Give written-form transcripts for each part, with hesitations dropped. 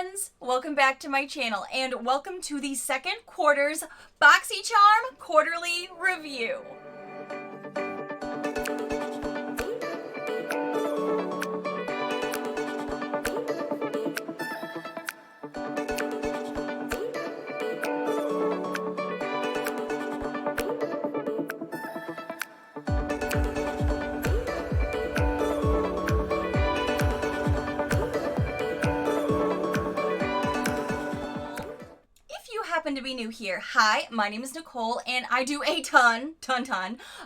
friends, welcome back to my channel and welcome to the second quarter's BoxyCharm quarterly review. Happen to be new here. Hi, my name is Nicole and I do a ton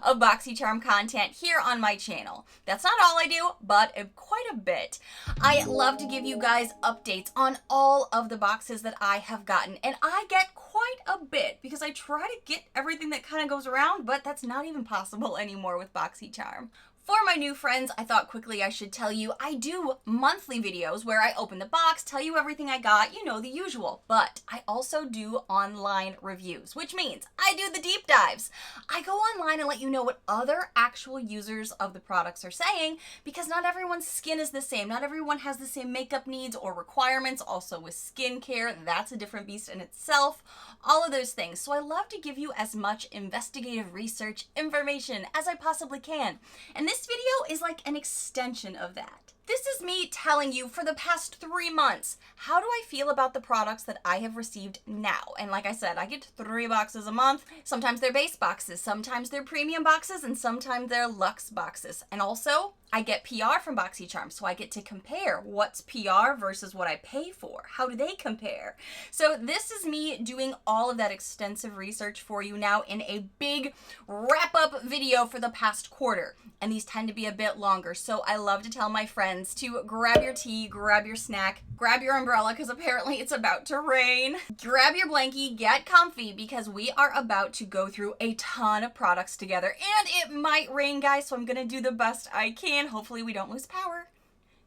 of BoxyCharm content here on my channel. That's not all I do, but quite a bit. I love to give you guys updates on all of the boxes that I have gotten, and I get quite a bit because I try to get everything that kind of goes around, but that's not even possible anymore with BoxyCharm. For my new friends, I thought quickly I should tell you I do monthly videos where I open the box, tell you everything I got, you know, the usual. But I also do online reviews, which means I do the deep dives. I go online and let you know what other actual users of the products are saying, because not everyone's skin is the same. Not everyone has the same makeup needs or requirements. Also with skincare, that's a different beast in itself. All of those things. So I love to give you as much investigative research information as I possibly can. And this video is like an extension of that. This is me telling you for the past 3 months, how do I feel about the products that I have received now? And like I said, I get 3 boxes a month. Sometimes they're base boxes, sometimes they're premium boxes, and sometimes they're luxe boxes. And also, I get PR from BoxyCharm, so I get to compare what's PR versus what I pay for. How do they compare? So this is me doing all of that extensive research for you now in a big wrap-up video for the past quarter. And these tend to be a bit longer, so I love to tell my friends to grab your tea, grab your snack, grab your umbrella, because apparently it's about to rain. Grab your blankie, get comfy, because we are about to go through a ton of products together. And it might rain, guys, so I'm gonna do the best I can. Hopefully we don't lose power.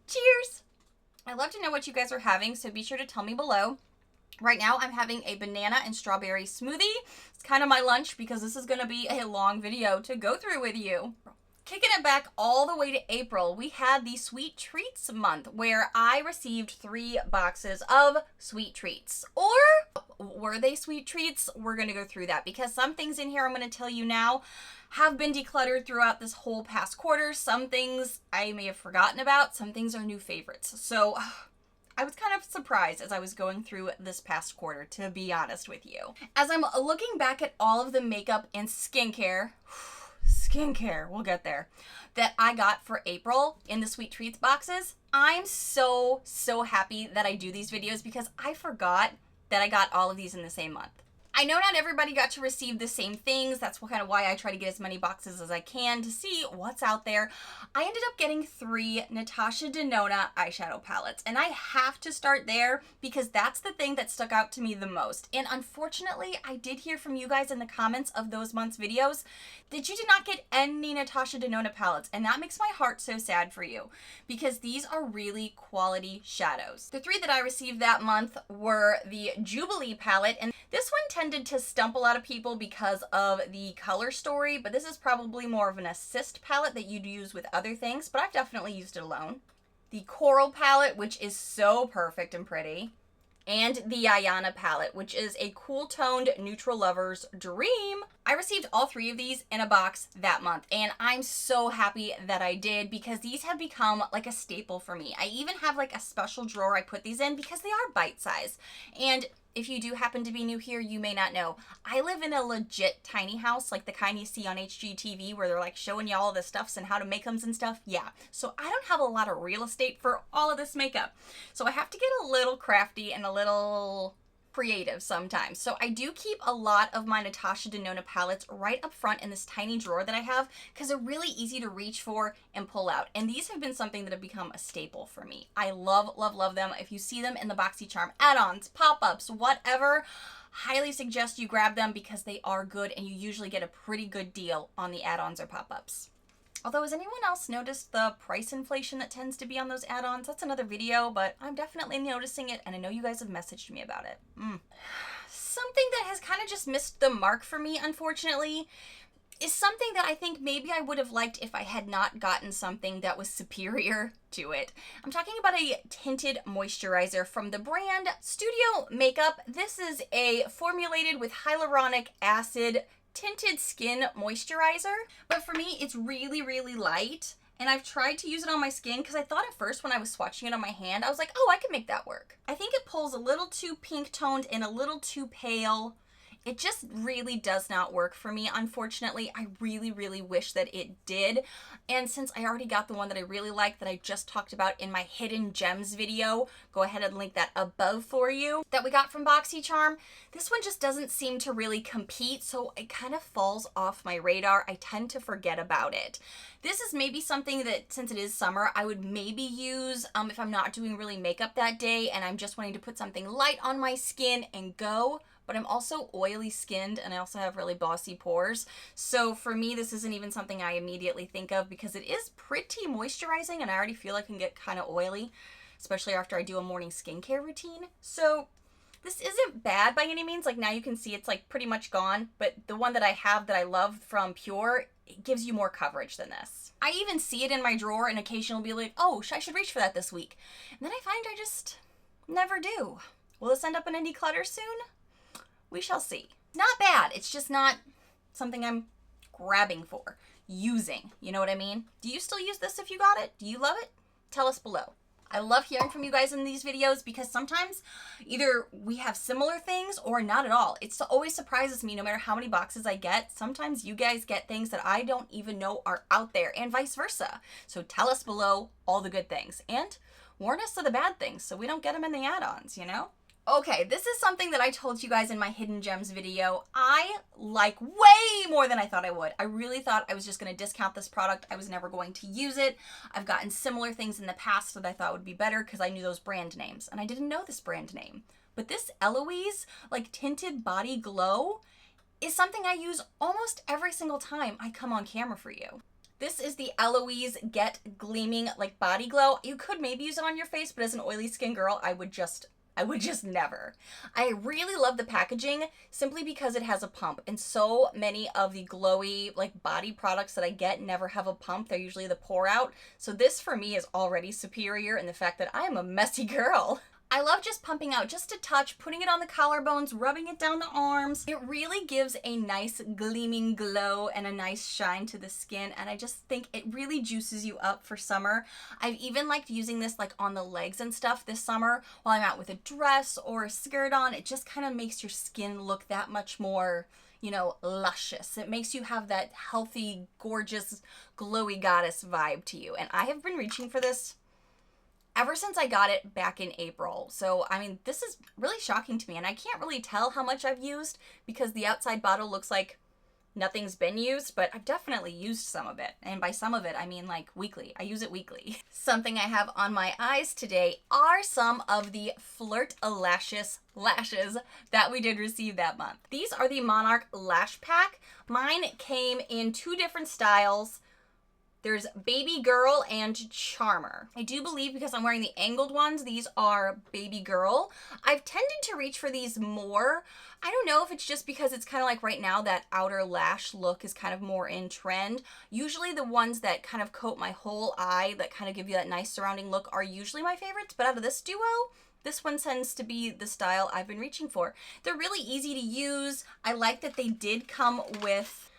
Cheers! I'd love to know what you guys are having, so be sure to tell me below. Right now I'm having a banana and strawberry smoothie. It's kind of my lunch because this is gonna be a long video to go through with you. Kicking it back all the way to April, we had the Sweet Treats month where I received 3 boxes of sweet treats. Or were they sweet treats? We're going to go through that because some things in here I'm going to tell you now have been decluttered throughout this whole past quarter. Some things I may have forgotten about. Some things are new favorites. So I was kind of surprised as I was going through this past quarter, to be honest with you. As I'm looking back at all of the makeup and skincare, we'll get there, that I got for April in the Sweet Treats boxes, I'm so happy that I do these videos because I forgot that I got all of these in the same month. I know not everybody got to receive the same things. That's kind of why I try to get as many boxes as I can to see what's out there. I ended up getting 3 Natasha Denona eyeshadow palettes, and I have to start there because that's the thing that stuck out to me the most. And unfortunately, I did hear from you guys in the comments of those months' videos that you did not get any Natasha Denona palettes, and that makes my heart so sad for you because these are really quality shadows. The 3 that I received that month were the Jubilee palette, and this one tended to stump a lot of people because of the color story, but this is probably more of an assist palette that you'd use with other things, but I've definitely used it alone. The Coral palette, which is so perfect and pretty, and the Ayana palette, which is a cool-toned neutral lover's dream. I received all 3 of these in a box that month, and I'm so happy that I did because these have become like a staple for me. I even have like a special drawer I put these in because they are bite-sized. And if you do happen to be new here, you may not know, I live in a legit tiny house, like the kind you see on HGTV where they're like showing you all the stuffs and how to make them and stuff. Yeah, so I don't have a lot of real estate for all of this makeup. So I have to get a little crafty and a little creative sometimes. So I do keep a lot of my Natasha Denona palettes right up front in this tiny drawer that I have because they're really easy to reach for and pull out. And these have been something that have become a staple for me. I love them. If you see them in the BoxyCharm add-ons, pop-ups, whatever, highly suggest you grab them because they are good and you usually get a pretty good deal on the add-ons or pop-ups. Although, has anyone else noticed the price inflation that tends to be on those add-ons? That's another video, but I'm definitely noticing it, and I know you guys have messaged me about it. Something that has kind of just missed the mark for me, unfortunately, is something that I think maybe I would have liked if I had not gotten something that was superior to it. I'm talking about a tinted moisturizer from the brand Studio Makeup. This is a formulated with hyaluronic acid tinted skin moisturizer, but for me it's really, really light. And I've tried to use it on my skin because I thought at first when I was swatching it on my hand, I was like, oh, I can make that work. I think it pulls a little too pink toned and a little too pale. It just really does not work for me, unfortunately. I really, really wish that it did. And since I already got the one that I really like that I just talked about in my hidden gems video, go ahead and link that above for you, that we got from BoxyCharm, this one just doesn't seem to really compete, so it kind of falls off my radar. I tend to forget about it. This is maybe something that, since it is summer, I would maybe use if I'm not doing really makeup that day and I'm just wanting to put something light on my skin and go. But I'm also oily skinned and I also have really bossy pores. So for me, this isn't even something I immediately think of because it is pretty moisturizing and I already feel like I can get kind of oily, especially after I do a morning skincare routine. So this isn't bad by any means. Like now you can see it's like pretty much gone, but the one that I have that I love from Pure, it gives you more coverage than this. I even see it in my drawer and occasionally will be like, oh, I should reach for that this week. And then I find I just never do. Will this end up in a declutter soon? We shall see. Not bad. It's just not something I'm grabbing for, using. You know what I mean? Do you still use this if you got it? Do you love it? Tell us below. I love hearing from you guys in these videos because sometimes either we have similar things or not at all. It always surprises me no matter how many boxes I get. Sometimes you guys get things that I don't even know are out there and vice versa. So tell us below all the good things and warn us of the bad things so we don't get them in the add-ons, you know? Okay, this is something that I told you guys in my Hidden Gems video. I like way more than I thought I would. I really thought I was just going to discount this product. I was never going to use it. I've gotten similar things in the past that I thought would be better because I knew those brand names. And I didn't know this brand name. But this Eloise, like tinted body glow, is something I use almost every single time I come on camera for you. This is the Eloise Get Gleaming like Body Glow. You could maybe use it on your face, but as an oily skin girl, I would just never. I really love the packaging simply because it has a pump, and so many of the glowy like body products that I get never have a pump. They're usually the pour out. So this for me is already superior in the fact that I am a messy girl. I love just pumping out just a touch, putting it on the collarbones, rubbing it down the arms. It really gives a nice gleaming glow and a nice shine to the skin, and I just think it really juices you up for summer. I've even liked using this like on the legs and stuff this summer while I'm out with a dress or a skirt on. It just kind of makes your skin look that much more, you know, luscious. It makes you have that healthy, gorgeous, glowy goddess vibe to you, and I have been reaching for this ever since I got it back in April. So, I mean, this is really shocking to me, and I can't really tell how much I've used because the outside bottle looks like nothing's been used, but I've definitely used some of it. And by some of it, I mean like weekly. I use it weekly. Something I have on my eyes today are some of the Flirt lashes that we did receive that month. These are the Monarch Lash Pack. Mine came in 2 different styles. There's Baby Girl and Charmer. I do believe because I'm wearing the angled ones, these are Baby Girl. I've tended to reach for these more. I don't know if it's just because it's kind of like right now that outer lash look is kind of more in trend. Usually the ones that kind of coat my whole eye, that kind of give you that nice surrounding look, are usually my favorites. But out of this duo, this one tends to be the style I've been reaching for. They're really easy to use. I like that they did come with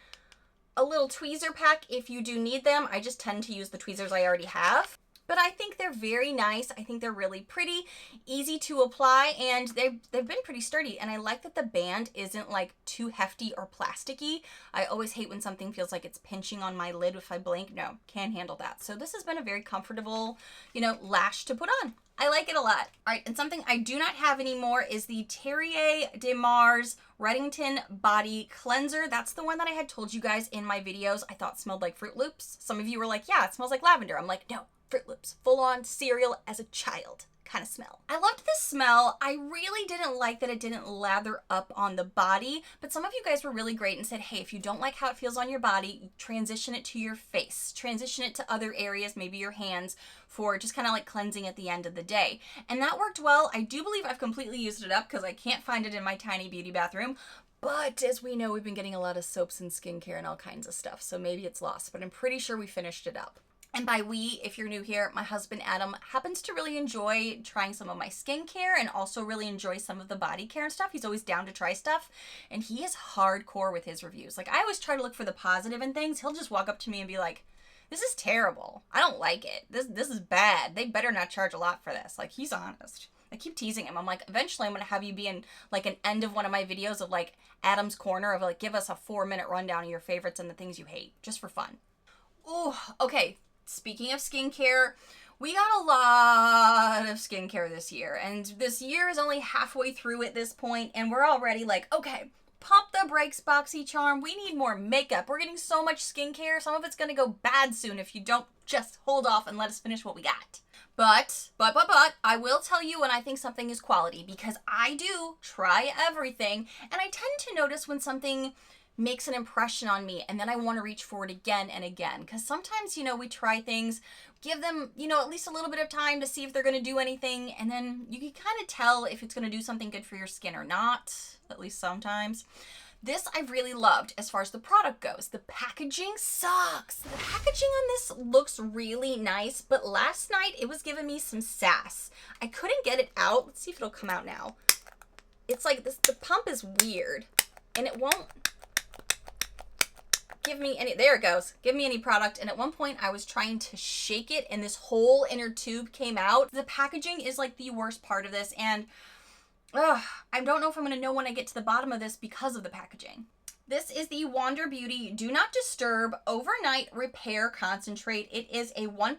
a little tweezer pack if you do need them. I just tend to use the tweezers I already have. But I think they're very nice. I think they're really pretty, easy to apply, and they've been pretty sturdy. And I like that the band isn't like too hefty or plasticky. I always hate when something feels like it's pinching on my lid if I blink. No, can't handle that. So this has been a very comfortable, you know, lash to put on. I like it a lot. All right, and something I do not have anymore is the Terrier de Mars Reddington Body Cleanser. That's the one that I had told you guys in my videos I thought smelled like Fruit Loops. Some of you were like, yeah, it smells like lavender. I'm like, no, Fruit Loops. Full on cereal as a child kind of smell. I loved this smell. I really didn't like that it didn't lather up on the body, but some of you guys were really great and said, hey, if you don't like how it feels on your body, transition it to your face, transition it to other areas, maybe your hands, for just kind of like cleansing at the end of the day. And that worked well. I do believe I've completely used it up because I can't find it in my tiny beauty bathroom, But as we know, we've been getting a lot of soaps and skincare and all kinds of stuff, so maybe it's lost, but I'm pretty sure we finished it up. And by we, if you're new here, my husband Adam happens to really enjoy trying some of my skincare and also really enjoy some of the body care and stuff. He's always down to try stuff, and he is hardcore with his reviews. Like, I always try to look for the positive in things. He'll just walk up to me and be like, this is terrible. I don't like it. This is bad. They better not charge a lot for this. Like, he's honest. I keep teasing him. I'm like, eventually I'm going to have you be in like an end of one of my videos of like Adam's Corner of like, give us a 4-minute rundown of your favorites and the things you hate, just for fun. Oh, okay. Speaking of skincare, we got a lot of skincare this year, and this year is only halfway through at this point, and we're already like, okay, pump the brakes, BoxyCharm. We need more makeup. We're getting so much skincare. Some of it's going to go bad soon if you don't just hold off and let us finish what we got. But, I will tell you when I think something is quality, because I do try everything, and I tend to notice when something makes an impression on me, and then I want to reach for it again and again. Because sometimes, we try things, give them, at least a little bit of time to see if they're going to do anything, and then you can kind of tell if it's going to do something good for your skin or not, at least sometimes. This I really loved as far as the product goes. The packaging sucks. The packaging on this looks really nice, but last night it was giving me some sass. I couldn't get it out. Let's see if it'll come out now. It's like this, the pump is weird, and it won't give me any, there it goes, give me any product. And at one point I was trying to shake it and this whole inner tube came out. The packaging is like the worst part of this, and I don't know if I'm going to know when I get to the bottom of this because of the packaging. This is the Wander Beauty Do Not Disturb Overnight Repair Concentrate. It is a 1%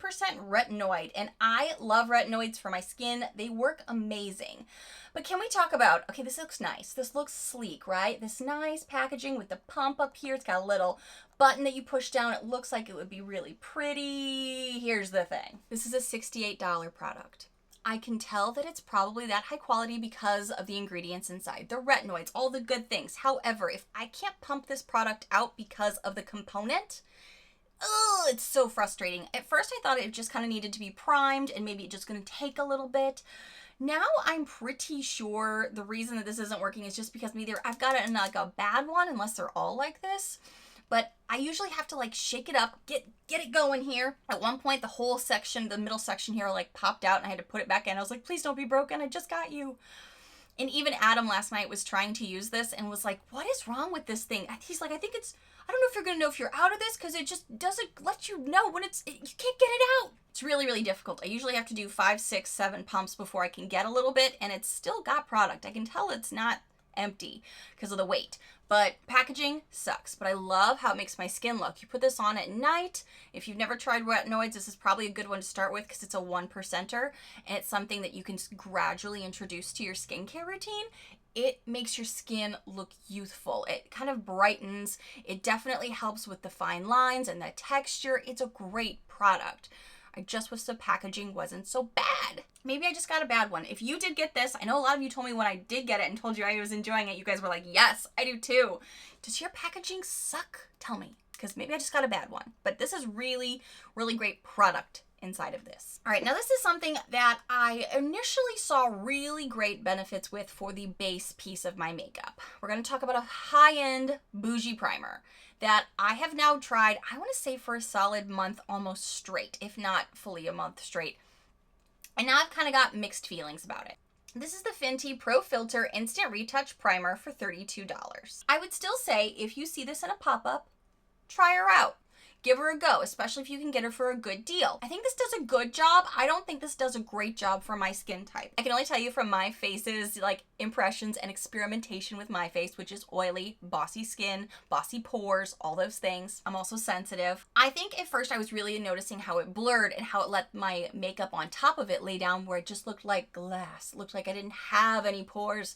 retinoid, and I love retinoids for my skin. They work amazing. But can we talk about, okay, this looks nice. This looks sleek, right? This nice packaging with the pump up here. It's got a little button that you push down. It looks like it would be really pretty. Here's the thing. This is a $68 product. I can tell that it's probably that high quality because of the ingredients inside, the retinoids, all the good things. However, if I can't pump this product out because of the component, it's so frustrating. At first I thought it just kind of needed to be primed and maybe it's just going to take a little bit. Now I'm pretty sure the reason that this isn't working is just because either I've got it in like a bad one, unless they're all like this, but I usually have to like shake it up, get it going here. At one point, the whole section, the middle section here like popped out and I had to put it back in. I was like, please don't be broken. I just got you. And even Adam last night was trying to use this and was like, what is wrong with this thing? He's like, I don't know if you're going to know if you're out of this because it just doesn't let you know when you can't get it out. It's really, really difficult. I usually have to do 5, 6, 7 pumps before I can get a little bit, and it's still got product. I can tell it's not empty because of the weight, but packaging sucks. But I love how it makes my skin look. You put this on at night. If you've never tried retinoids, this is probably a good one to start with because it's a 1%er, and it's something that you can gradually introduce to your skincare routine. It makes your skin look youthful. It kind of brightens. It definitely helps with the fine lines and the texture. It's a great product. I just wish the packaging wasn't so bad. Maybe I just got a bad one. If you did get this, I know a lot of you told me when I did get it and told you I was enjoying it, you guys were like, yes, I do too. Does your packaging suck? Tell me, because maybe I just got a bad one. But this is really, really great product inside of this. All right, now this is something that I initially saw really great benefits with for the base piece of my makeup. We're going to talk about a high-end bougie primer that I have now tried, I want to say for a solid month almost straight, if not fully a month straight. And now I've kind of got mixed feelings about it. This is the Fenty Pro Filter Instant Retouch Primer for $32. I would still say if you see this in a pop-up, try her out. Give her a go, especially if you can get her for a good deal. I think this does a good job. I don't think this does a great job for my skin type. I can only tell you from my face's like impressions and experimentation with my face, which is oily, bossy skin, bossy pores, all those things. I'm also sensitive. I think at first I was really noticing how it blurred and how it let my makeup on top of it lay down where it just looked like glass, looked like I didn't have any pores.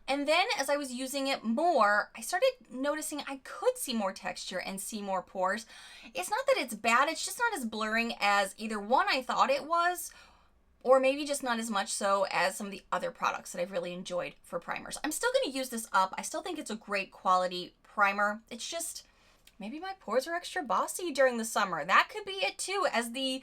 And then as I was using it more, I started noticing I could see more texture and see more pores. It's not that it's bad, it's just not as blurring as either one I thought it was, or maybe just not as much so as some of the other products that I've really enjoyed for primers. I'm still going to use this up. I still think it's a great quality primer. It's just maybe my pores are extra bossy during the summer. That could be it too. As the,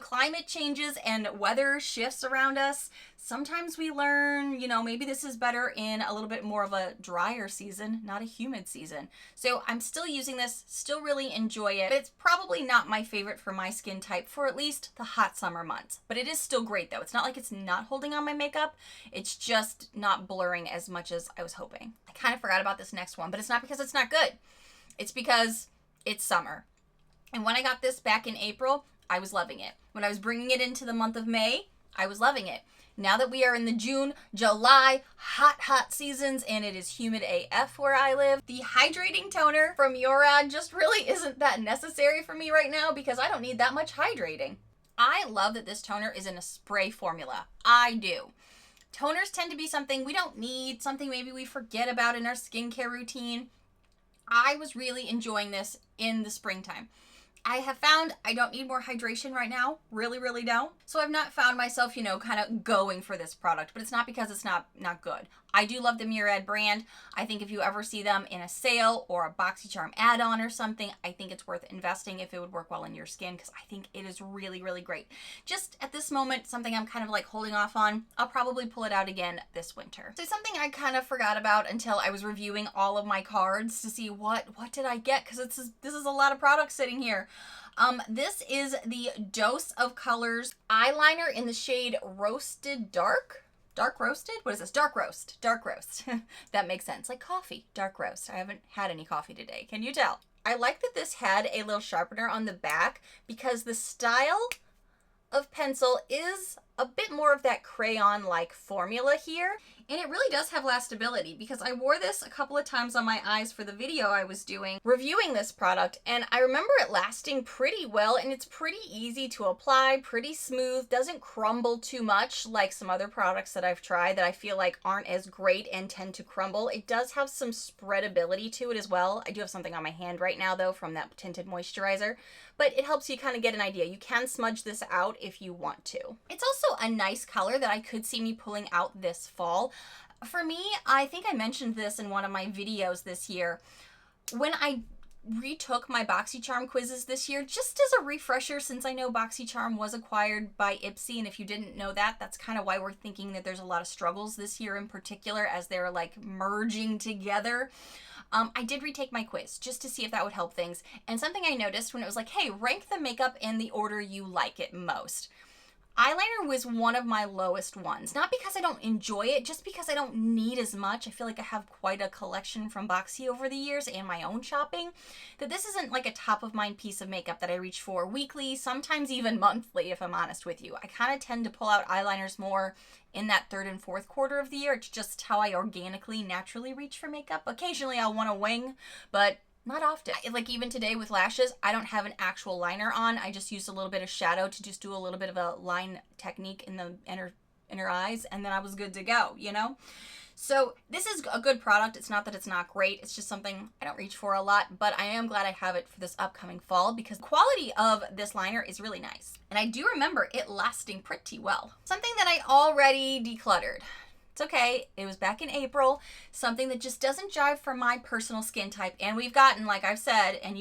climate changes and weather shifts around us, sometimes we learn, maybe this is better in a little bit more of a drier season, not a humid season. So I'm still using this, still really enjoy it. It's probably not my favorite for my skin type for at least the hot summer months, but it is still great though. It's not like it's not holding on my makeup. It's just not blurring as much as I was hoping. I kind of forgot about this next one, but it's not because it's not good. It's because it's summer. And when I got this back in April, I was loving it. When I was bringing it into the month of May, I was loving it. Now that we are in the June, July, hot seasons, and it is humid AF where I live, the hydrating toner from Murad just really isn't that necessary for me right now because I don't need that much hydrating. I love that this toner is in a spray formula. I do. Toners tend to be something we don't need, something maybe we forget about in our skincare routine. I was really enjoying this in the springtime. I have found I don't need more hydration right now. Really don't. So I've not found myself, kind of going for this product, but it's not because it's not good. I do love the Murad brand. I think if you ever see them in a sale or a BoxyCharm add-on or something, I think it's worth investing if it would work well in your skin because I think it is really great. Just at this moment, something I'm kind of like holding off on. I'll probably pull it out again this winter. So something I kind of forgot about until I was reviewing all of my cards to see what did I get because this is a lot of products sitting here. This is the Dose of Colors eyeliner in the shade Roasted Dark. Dark roasted? What is this? Dark roast. Dark roast. That makes sense. Like coffee. Dark roast. I haven't had any coffee today. Can you tell? I like that this had a little sharpener on the back because the style of pencil is a bit more of that crayon-like formula here. And it really does have lastability because I wore this a couple of times on my eyes for the video I was doing reviewing this product, and I remember it lasting pretty well, and it's pretty easy to apply, pretty smooth, doesn't crumble too much like some other products that I've tried that I feel like aren't as great and tend to crumble. It does have some spreadability to it as well. I do have something on my hand right now though from that tinted moisturizer, but it helps you kind of get an idea. You can smudge this out if you want to. It's also a nice color that I could see me pulling out this fall. For me, I think I mentioned this in one of my videos this year. When I retook my BoxyCharm quizzes this year, just as a refresher, since I know BoxyCharm was acquired by Ipsy, and if you didn't know that, that's kind of why we're thinking that there's a lot of struggles this year in particular as they're like merging together. I did retake my quiz just to see if that would help things. And something I noticed when it was like, hey, rank the makeup in the order you like it most. Eyeliner was one of my lowest ones. Not because I don't enjoy it, just because I don't need as much. I feel like I have quite a collection from Boxy over the years and my own shopping, that this isn't like a top of mind piece of makeup that I reach for weekly, sometimes even monthly, if I'm honest with you. I kind of tend to pull out eyeliners more in that third and fourth quarter of the year. It's just how I organically, naturally reach for makeup. Occasionally I'll want a wing, but not often. Like even today with lashes, I don't have an actual liner on. I just used a little bit of shadow to just do a little bit of a line technique in the inner eyes, and then I was good to go, So this is a good product. It's not that it's not great. It's just something I don't reach for a lot, but I am glad I have it for this upcoming fall because the quality of this liner is really nice. And I do remember it lasting pretty well. Something that I already decluttered. It's okay. It was back in April. Something that just doesn't jive for my personal skin type. And we've gotten, like I've said, and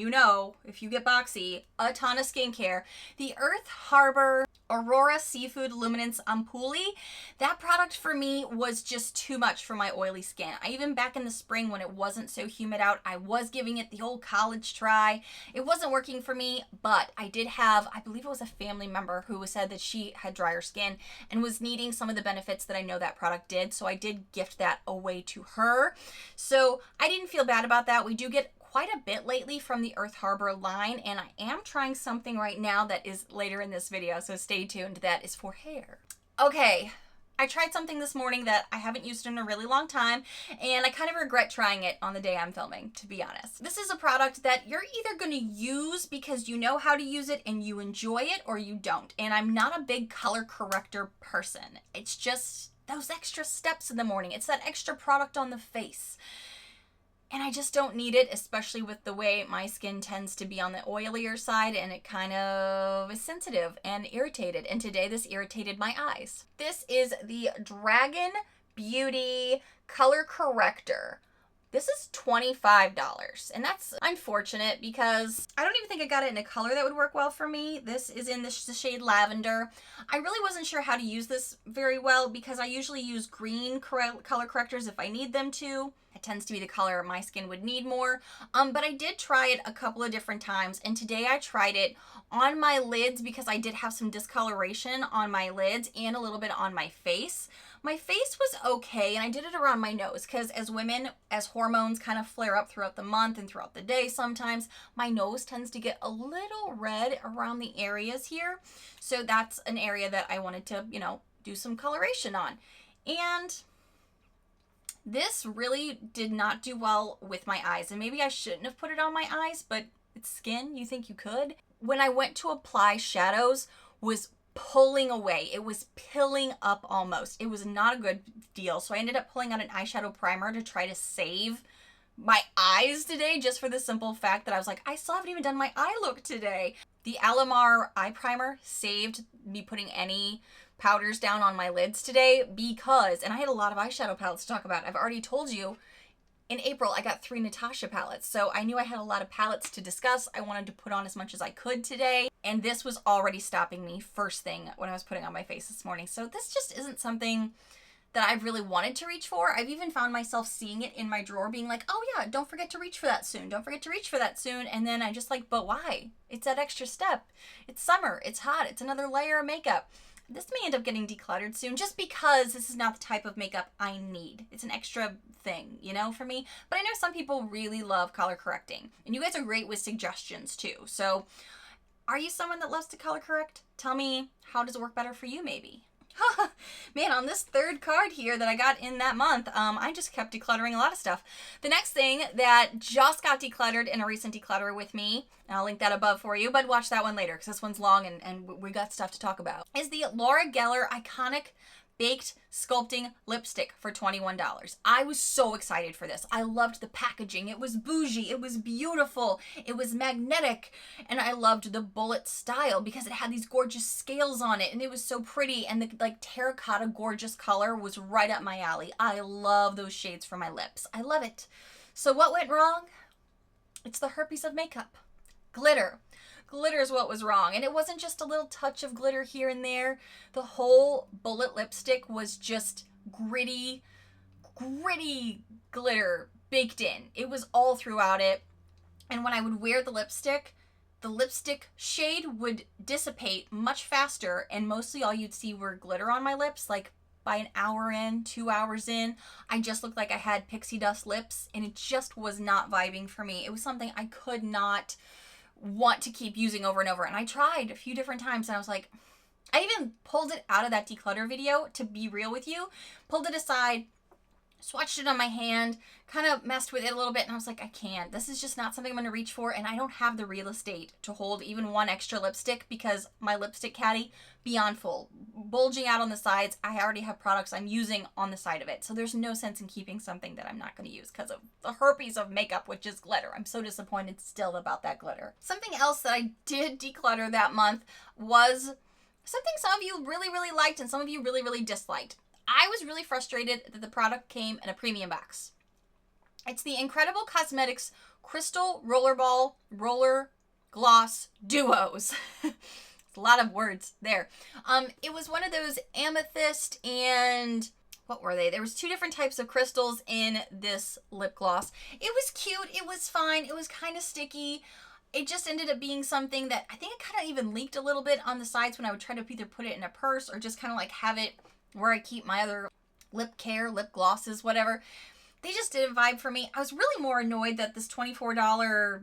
if you get Boxy, a ton of skincare. The Earth Harbor Aurora Seafood Luminance Ampoule. That product for me was just too much for my oily skin. Even back in the spring when it wasn't so humid out, I was giving it the old college try. It wasn't working for me, but I did have, I believe it was a family member who said that she had drier skin and was needing some of the benefits that I know that product did. So I did gift that away to her. So I didn't feel bad about that. We do get quite a bit lately from the Earth Harbor line, and I am trying something right now that is later in this video, so stay tuned. That is for hair. Okay, I tried something this morning that I haven't used in a really long time, and I kind of regret trying it on the day I'm filming, to be honest. This is a product that you're either going to use because you know how to use it and you enjoy it, or you don't. And I'm not a big color corrector person. It's just those extra steps in the morning. It's that extra product on the face. And I just don't need it, especially with the way my skin tends to be on the oilier side, and it kind of is sensitive and irritated. And today this irritated my eyes. This is the Dragon Beauty Color Corrector This is $25, and that's unfortunate because I don't even think I got it in a color that would work well for me. This is in the shade Lavender. I really wasn't sure how to use this very well because I usually use green color correctors if I need them to. It tends to be the color my skin would need more. But I did try it a couple of different times, and today I tried it on my lids because I did have some discoloration on my lids and a little bit on my face. My face was okay, and I did it around my nose because as women, as hormones kind of flare up throughout the month and throughout the day sometimes, my nose tends to get a little red around the areas here. So that's an area that I wanted to, do some coloration on. And this really did not do well with my eyes, and maybe I shouldn't have put it on my eyes, but it's skin, you think you could. When I went to apply shadows, was pulling away. It was pilling up almost. It was not a good deal. So I ended up pulling out an eyeshadow primer to try to save my eyes today, just for the simple fact that I was like, I still haven't even done my eye look today. The Alamar eye primer saved me putting any powders down on my lids today because, and I had a lot of eyeshadow palettes to talk about. I've already told you, in April, I got 3 Natasha palettes, so I knew I had a lot of palettes to discuss. I wanted to put on as much as I could today, and this was already stopping me first thing when I was putting on my face this morning. So this just isn't something that I've really wanted to reach for. I've even found myself seeing it in my drawer being like, oh yeah, don't forget to reach for that soon. Don't forget to reach for that soon. And then I just like, but why? It's that extra step. It's summer. It's hot. It's another layer of makeup. This may end up getting decluttered soon just because this is not the type of makeup I need. It's an extra thing, for me. But I know some people really love color correcting. And you guys are great with suggestions too. So are you someone that loves to color correct? Tell me, how does it work better for you maybe? Man, on this third card here that I got in that month, I just kept decluttering a lot of stuff. The next thing that just got decluttered in a recent declutter with me, and I'll link that above for you, but watch that one later because this one's long and we got stuff to talk about, is the Laura Geller Iconic Baked Sculpting Lipstick for $21. I was so excited for this. I loved the packaging. It was bougie. It was beautiful. It was magnetic. And I loved the bullet style because it had these gorgeous scales on it and it was so pretty. And the terracotta gorgeous color was right up my alley. I love those shades for my lips. I love it. So what went wrong? It's the herpes of makeup. Glitter. Glitter is what was wrong. And it wasn't just a little touch of glitter here and there. The whole bullet lipstick was just gritty glitter baked in. It was all throughout it. And when I would wear the lipstick shade would dissipate much faster. And mostly all you'd see were glitter on my lips. Like by an hour in, 2 hours in, I just looked like I had pixie dust lips. And it just was not vibing for me. It was something I could not want to keep using over and over. And I tried a few different times and I was like, I even pulled it out of that declutter video, to be real with you, pulled it aside, swatched it on my hand, kind of messed with it a little bit, and I was like, I can't. This is just not something I'm going to reach for, and I don't have the real estate to hold even one extra lipstick because my lipstick caddy, beyond full, bulging out on the sides. I already have products I'm using on the side of it, so there's no sense in keeping something that I'm not going to use because of the herpes of makeup, which is glitter. I'm so disappointed still about that glitter. Something else that I did declutter that month was something some of you really, really liked and some of you really, really disliked. I was really frustrated that the product came in a premium box. It's the Incredible Cosmetics Crystal Rollerball Roller Gloss Duos. It's a lot of words there. It was one of those amethyst and what were they? There was 2 different types of crystals in this lip gloss. It was cute. It was fine. It was kind of sticky. It just ended up being something that I think it kind of even leaked a little bit on the sides when I would try to either put it in a purse or just kind of like have it where I keep my other lip care, lip glosses, whatever. They just didn't vibe for me. I was really more annoyed that this $24,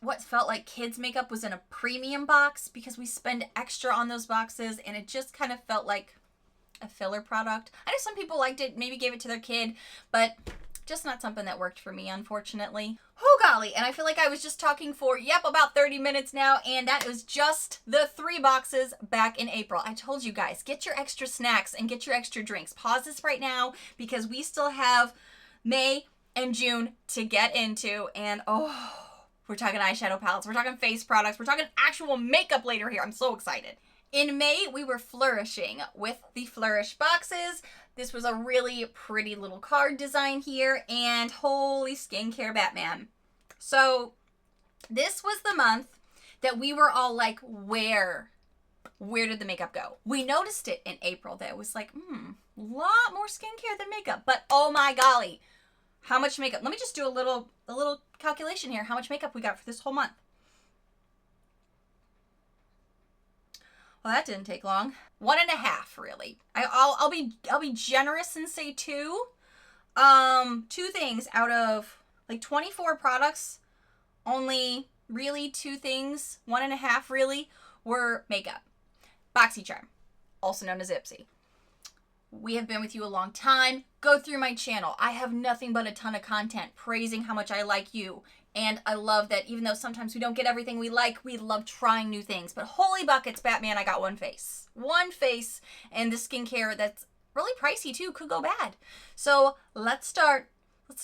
what felt like kids makeup was in a premium box because we spend extra on those boxes and it just kind of felt like a filler product. I know some people liked it, maybe gave it to their kid, but just not something that worked for me, unfortunately. Oh golly, and I feel like I was just talking for, about 30 minutes now, and that was just the 3 boxes back in April. I told you guys, get your extra snacks and get your extra drinks. Pause this right now because we still have May and June to get into, and we're talking eyeshadow palettes, we're talking face products, we're talking actual makeup later here. I'm so excited. In May, we were flourishing with the Flourish boxes. This was a really pretty little card design here, and holy skincare Batman. So this was the month that we were all like, where did the makeup go? We noticed it in April that it was like, a lot more skincare than makeup. But oh my golly, how much makeup? Let me just do a little calculation here. How much makeup we got for this whole month? Well, that didn't take long. 1.5, really. I'll be generous and say 2. 2 things out of like 24 products. Only really 2 things, 1.5 really, were makeup. BoxyCharm, also known as Ipsy. We have been with you a long time. Go through my channel. I have nothing but a ton of content praising how much I like you. And I love that even though sometimes we don't get everything we like, we love trying new things. But holy buckets, Batman, I got one face. One face, and the skincare that's really pricey too could go bad. So let's start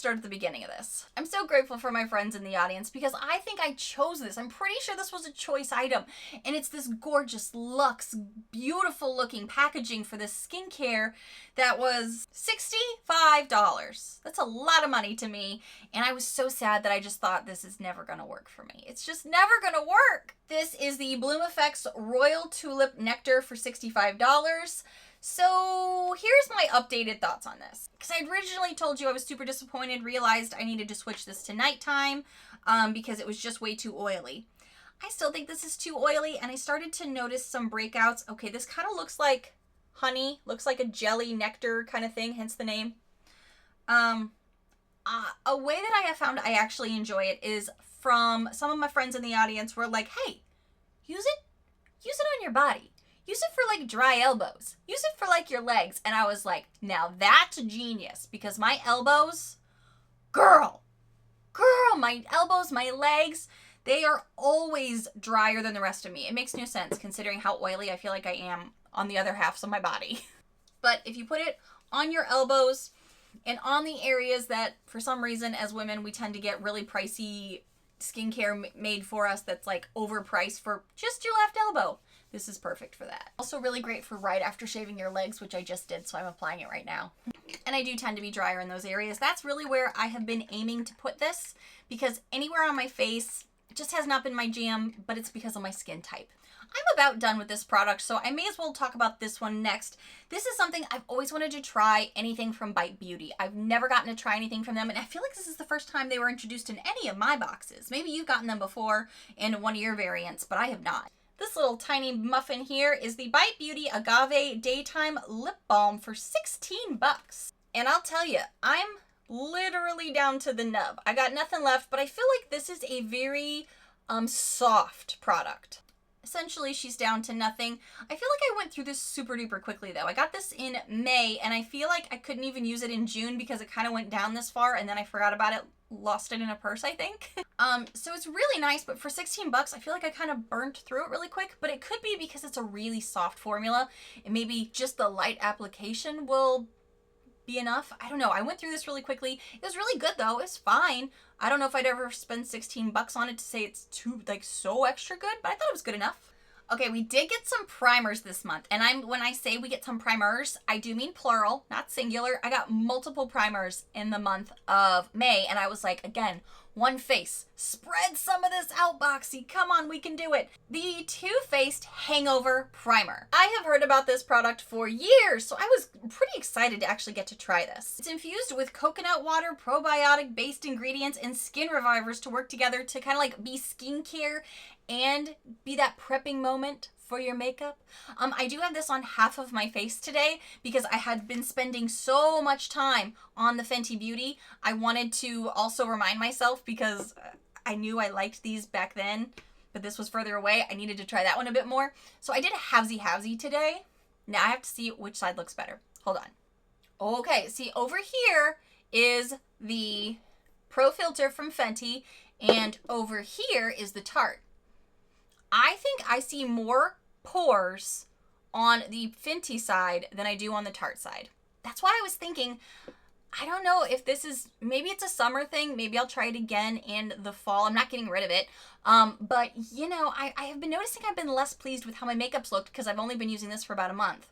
at the beginning of this. I'm so grateful for my friends in the audience because I think I chose this. I'm pretty sure this was a choice item. And it's this gorgeous Luxe, beautiful looking packaging for this skincare that was $65. That's a lot of money to me. And I was so sad that I just thought this is never gonna work for me. It's just never gonna work. This is the Bloom Effects Royal Tulip Nectar for $65. So here's my updated thoughts on this. Because I originally told you I was super disappointed, realized I needed to switch this to nighttime because it was just way too oily. I still think this is too oily, and I started to notice some breakouts. Okay, this kind of looks like honey, looks like a jelly nectar kind of thing, hence the name. A way that I have found I actually enjoy it is from some of my friends in the audience were like, hey, use it on your body. Use it for like dry elbows. Use it for like your legs. And I was like, now that's genius, because my elbows, girl, my elbows, my legs, they are always drier than the rest of me. It makes no sense considering how oily I feel like I am on the other halves of my body. But if you put it on your elbows and on the areas that for some reason as women we tend to get really pricey skincare made for us that's like overpriced for just your left elbow, this is perfect for that. Also really great for right after shaving your legs, which I just did, so I'm applying it right now. And I do tend to be drier in those areas. That's really where I have been aiming to put this, because anywhere on my face, it just has not been my jam, but it's because of my skin type. I'm about done with this product, so I may as well talk about this one next. This is something I've always wanted to try, anything from Bite Beauty. I've never gotten to try anything from them, and I feel like this is the first time they were introduced in any of my boxes. Maybe you've gotten them before in one of your variants, but I have not. This little tiny muffin here is the Bite Beauty Agave Daytime Lip Balm for 16 bucks. And I'll tell you, I'm literally down to the nub. I got nothing left, but I feel like this is a very soft product. Essentially, she's down to nothing. I feel like I went through this super duper quickly though. I got this in May, and I feel like I couldn't even use it in June because it kind of went down this far, and then I forgot about it, lost it in a purse, I think. So it's really nice, but for 16 bucks, I feel like I kind of burnt through it really quick, but it could be because it's a really soft formula, and maybe just the light application will be enough. I don't know. I went through this really quickly. It was really good though. It's fine. I don't know if I'd ever spend 16 bucks on it to say it's too, like, so extra good, but I thought it was good enough. Okay, we did get some primers this month, and when I say we get some primers, I do mean plural, not singular. I got multiple primers in the month of May, and I was like, again, one face. Spread some of this out, Boxy. Come on, we can do it. The Too Faced Hangover Primer. I have heard about this product for years, so I was pretty excited to actually get to try this. It's infused with coconut water, probiotic-based ingredients, and skin revivers to work together to kind of like be skincare and be that prepping moment for your makeup. I do have this on half of my face today because I had been spending so much time on the Fenty Beauty. I wanted to also remind myself, because I knew I liked these back then, but this was further away. I needed to try that one a bit more. So I did a halvesy today. Now I have to see which side looks better. Hold on. Okay, see over here is the Pro Filter from Fenty, and over here is the Tarte. I think I see more pores on the Fenty side than I do on the Tarte side. That's why I was thinking, I don't know if this is, maybe it's a summer thing. Maybe I'll try it again in the fall. I'm not getting rid of it. But you know, I have been noticing I've been less pleased with how my makeup's looked because I've only been using this for about a month.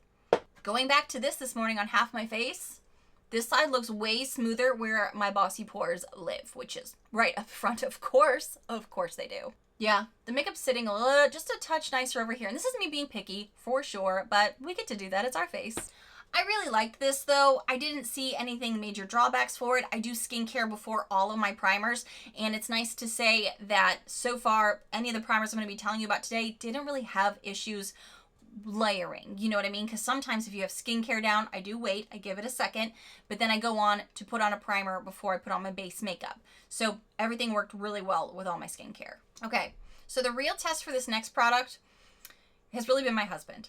Going back to this morning on half my face, this side looks way smoother where my bossy pores live, which is right up front, of course. Of course they do. Yeah, the makeup's sitting just a touch nicer over here. And this is me being picky, for sure, but we get to do that. It's our face. I really liked this, though. I didn't see anything major drawbacks for it. I do skincare before all of my primers, and it's nice to say that so far, any of the primers I'm going to be telling you about today didn't really have issues layering, you know what I mean? Because sometimes if you have skincare down, I do wait, I give it a second, but then I go on to put on a primer before I put on my base makeup. So everything worked really well with all my skincare. Okay, so the real test for this next product has really been my husband.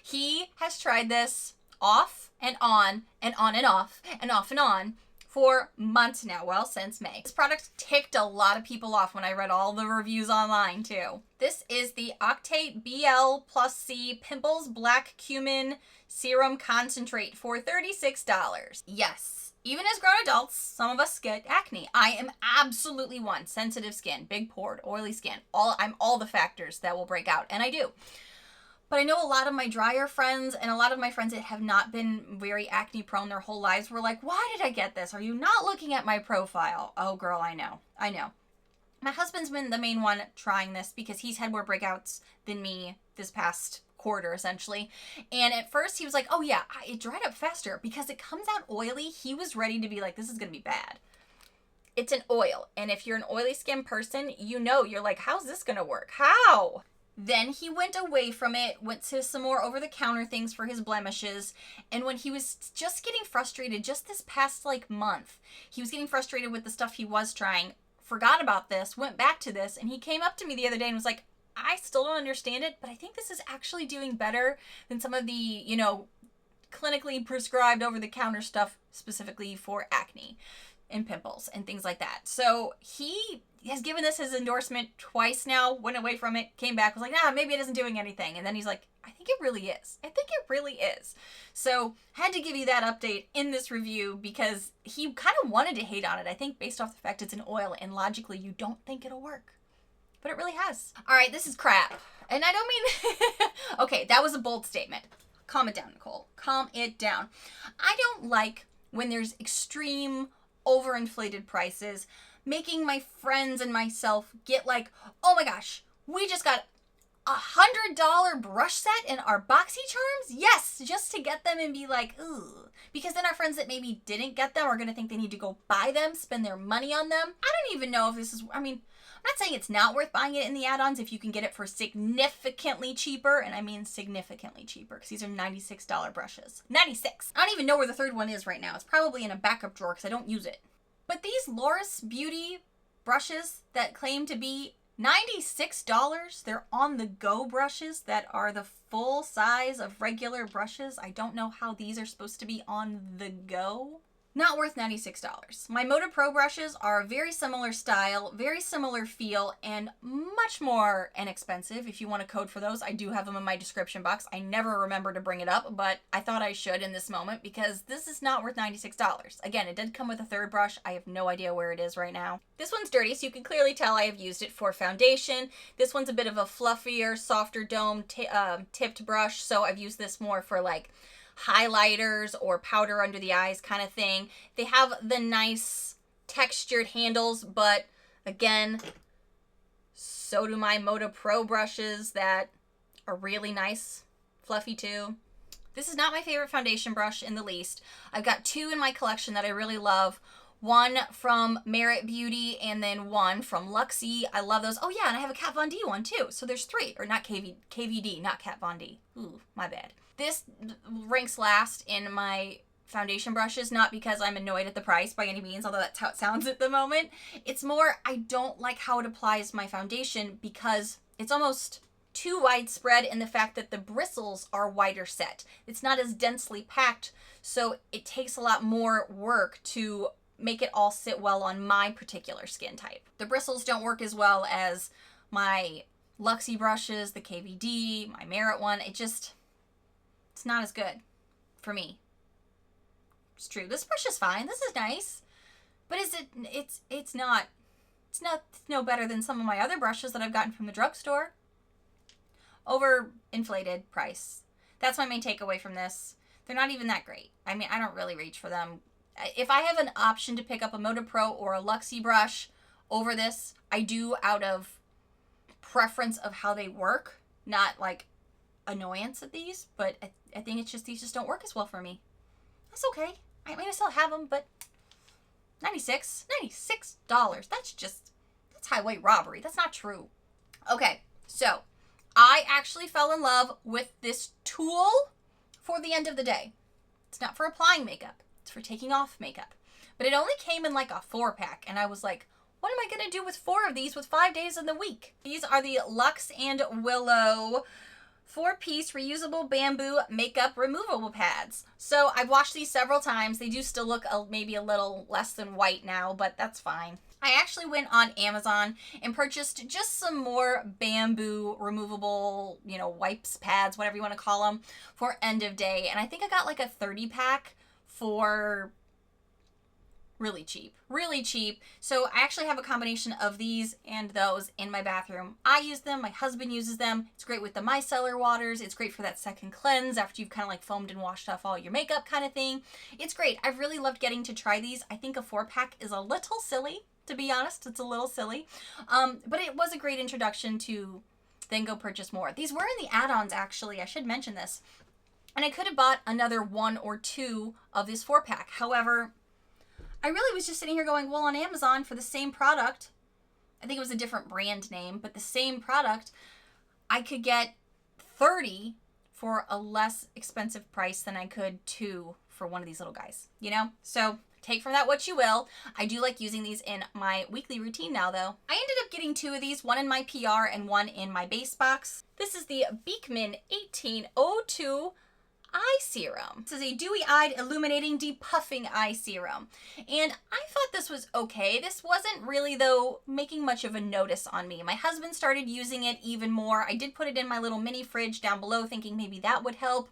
He has tried this off and on and on and off and off and on for months now, well, since May. This product ticked a lot of people off when I read all the reviews online too. This is the Octate BL+C Pimples Black Cumin Serum Concentrate for $36. Yes, even as grown adults, some of us get acne. I am absolutely one. Sensitive skin, big pored, oily skin. I'm all the factors that will break out, and I do. But I know a lot of my drier friends and a lot of my friends that have not been very acne prone their whole lives were like, why did I get this? Are you not looking at my profile? Oh girl, I know. My husband's been the main one trying this because he's had more breakouts than me this past quarter, essentially. And at first he was like, oh yeah, it dried up faster because it comes out oily. He was ready to be like, this is going to be bad. It's an oil. And if you're an oily skin person, you know, you're like, how's this going to work? How? Then he went away from it, went to some more over-the-counter things for his blemishes, and when he was just getting frustrated, just this past, month, he was getting frustrated with the stuff he was trying, forgot about this, went back to this, and he came up to me the other day and was like, I still don't understand it, but I think this is actually doing better than some of the, clinically prescribed over-the-counter stuff specifically for acne and pimples and things like that. So he has given this his endorsement twice now, went away from it, came back, was like, maybe it isn't doing anything. And then he's like, I think it really is. I think it really is. So had to give you that update in this review because he kind of wanted to hate on it. I think based off the fact it's an oil and logically you don't think it'll work. But it really has. All right, this is crap. And I don't mean, okay, that was a bold statement. Calm it down, Nichole. Calm it down. I don't like when there's extreme overinflated prices, making my friends and myself get like, oh my gosh, we just got $100 brush set in our BoxyCharms? Yes, just to get them and be like, ooh. Because then our friends that maybe didn't get them are going to think they need to go buy them, spend their money on them. I don't even know if this is, I'm not saying it's not worth buying it in the add-ons if you can get it for significantly cheaper, and I mean significantly cheaper, because these are $96 brushes. $96! I don't even know where the third one is right now. It's probably in a backup drawer, because I don't use it. But these Loris Beauty brushes that claim to be $96, they're on-the-go brushes that are the full size of regular brushes. I don't know how these are supposed to be on the go. Not worth $96. My Moda Pro brushes are a very similar style, very similar feel, and much more inexpensive. If you want a code for those, I do have them in my description box. I never remember to bring it up, but I thought I should in this moment because this is not worth $96. Again, it did come with a third brush. I have no idea where it is right now. This one's dirty, so you can clearly tell I have used it for foundation. This one's a bit of a fluffier, softer dome tipped brush, so I've used this more for highlighters or powder under the eyes kind of thing. They have the nice textured handles, but again, so do my Moda Pro brushes that are really nice, fluffy too. This is not my favorite foundation brush in the least. I've got two in my collection that I really love. One from Merit Beauty and then one from Luxe. I love those. Oh yeah, and I have a Kat Von D one too. So there's three, or not KVD, not Kat Von D. Ooh, my bad. This ranks last in my foundation brushes, not because I'm annoyed at the price by any means, although that's how it sounds at the moment. It's more, I don't like how it applies my foundation because it's almost too widespread in the fact that the bristles are wider set. It's not as densely packed, so it takes a lot more work to make it all sit well on my particular skin type. The bristles don't work as well as my Luxe brushes, the KVD, my Merit one. It's not as good for me. It's true. This brush is fine. This is nice. But it's no better than some of my other brushes that I've gotten from the drugstore. Overinflated price. That's my main takeaway from this. They're not even that great. I mean, I don't really reach for them. If I have an option to pick up a Moto Pro or a Luxe brush over this, I do out of preference of how they work, not like annoyance at these, but I think it's just these just don't work as well for me. That's okay. I mean, I still have them, but $96. That's highway robbery. That's not true. Okay, so I actually fell in love with this tool for the end of the day. It's not for applying makeup. It's for taking off makeup. But it only came in like a 4-pack, and I was like, what am I going to do with 4 of these with 5 days in the week? These are the Luxe and Willow 4-piece reusable bamboo makeup removable pads. So I've washed these several times. They do still look maybe a little less than white now, but that's fine. I actually went on Amazon and purchased just some more bamboo removable, wipes, pads, whatever you want to call them, for end of day. And I think I got like a 30-pack for really cheap. So I actually have a combination of these and those in my bathroom. I use them. My husband uses them. It's great with the micellar waters. It's great for that second cleanse after you've kind of like foamed and washed off all your makeup kind of thing. It's great. I've really loved getting to try these. I think a 4-pack is a little silly, to be honest. It's a little silly. But it was a great introduction to then go purchase more. These were in the add-ons, actually. I should mention this. And I could have bought another 1 or 2 of this 4-pack. However, I really was just sitting here going, well, on Amazon for the same product, I think it was a different brand name, but the same product, I could get 30 for a less expensive price than I could 2 for one of these little guys, So take from that what you will. I do like using these in my weekly routine now, though. I ended up getting 2 of these, one in my PR and one in my base box. This is the Beekman 1802 eye serum. This is a dewy-eyed illuminating depuffing eye serum, and I thought this was okay. This wasn't really, though, making much of a notice on me. My husband started using it even more. I did put it in my little mini fridge down below thinking maybe that would help.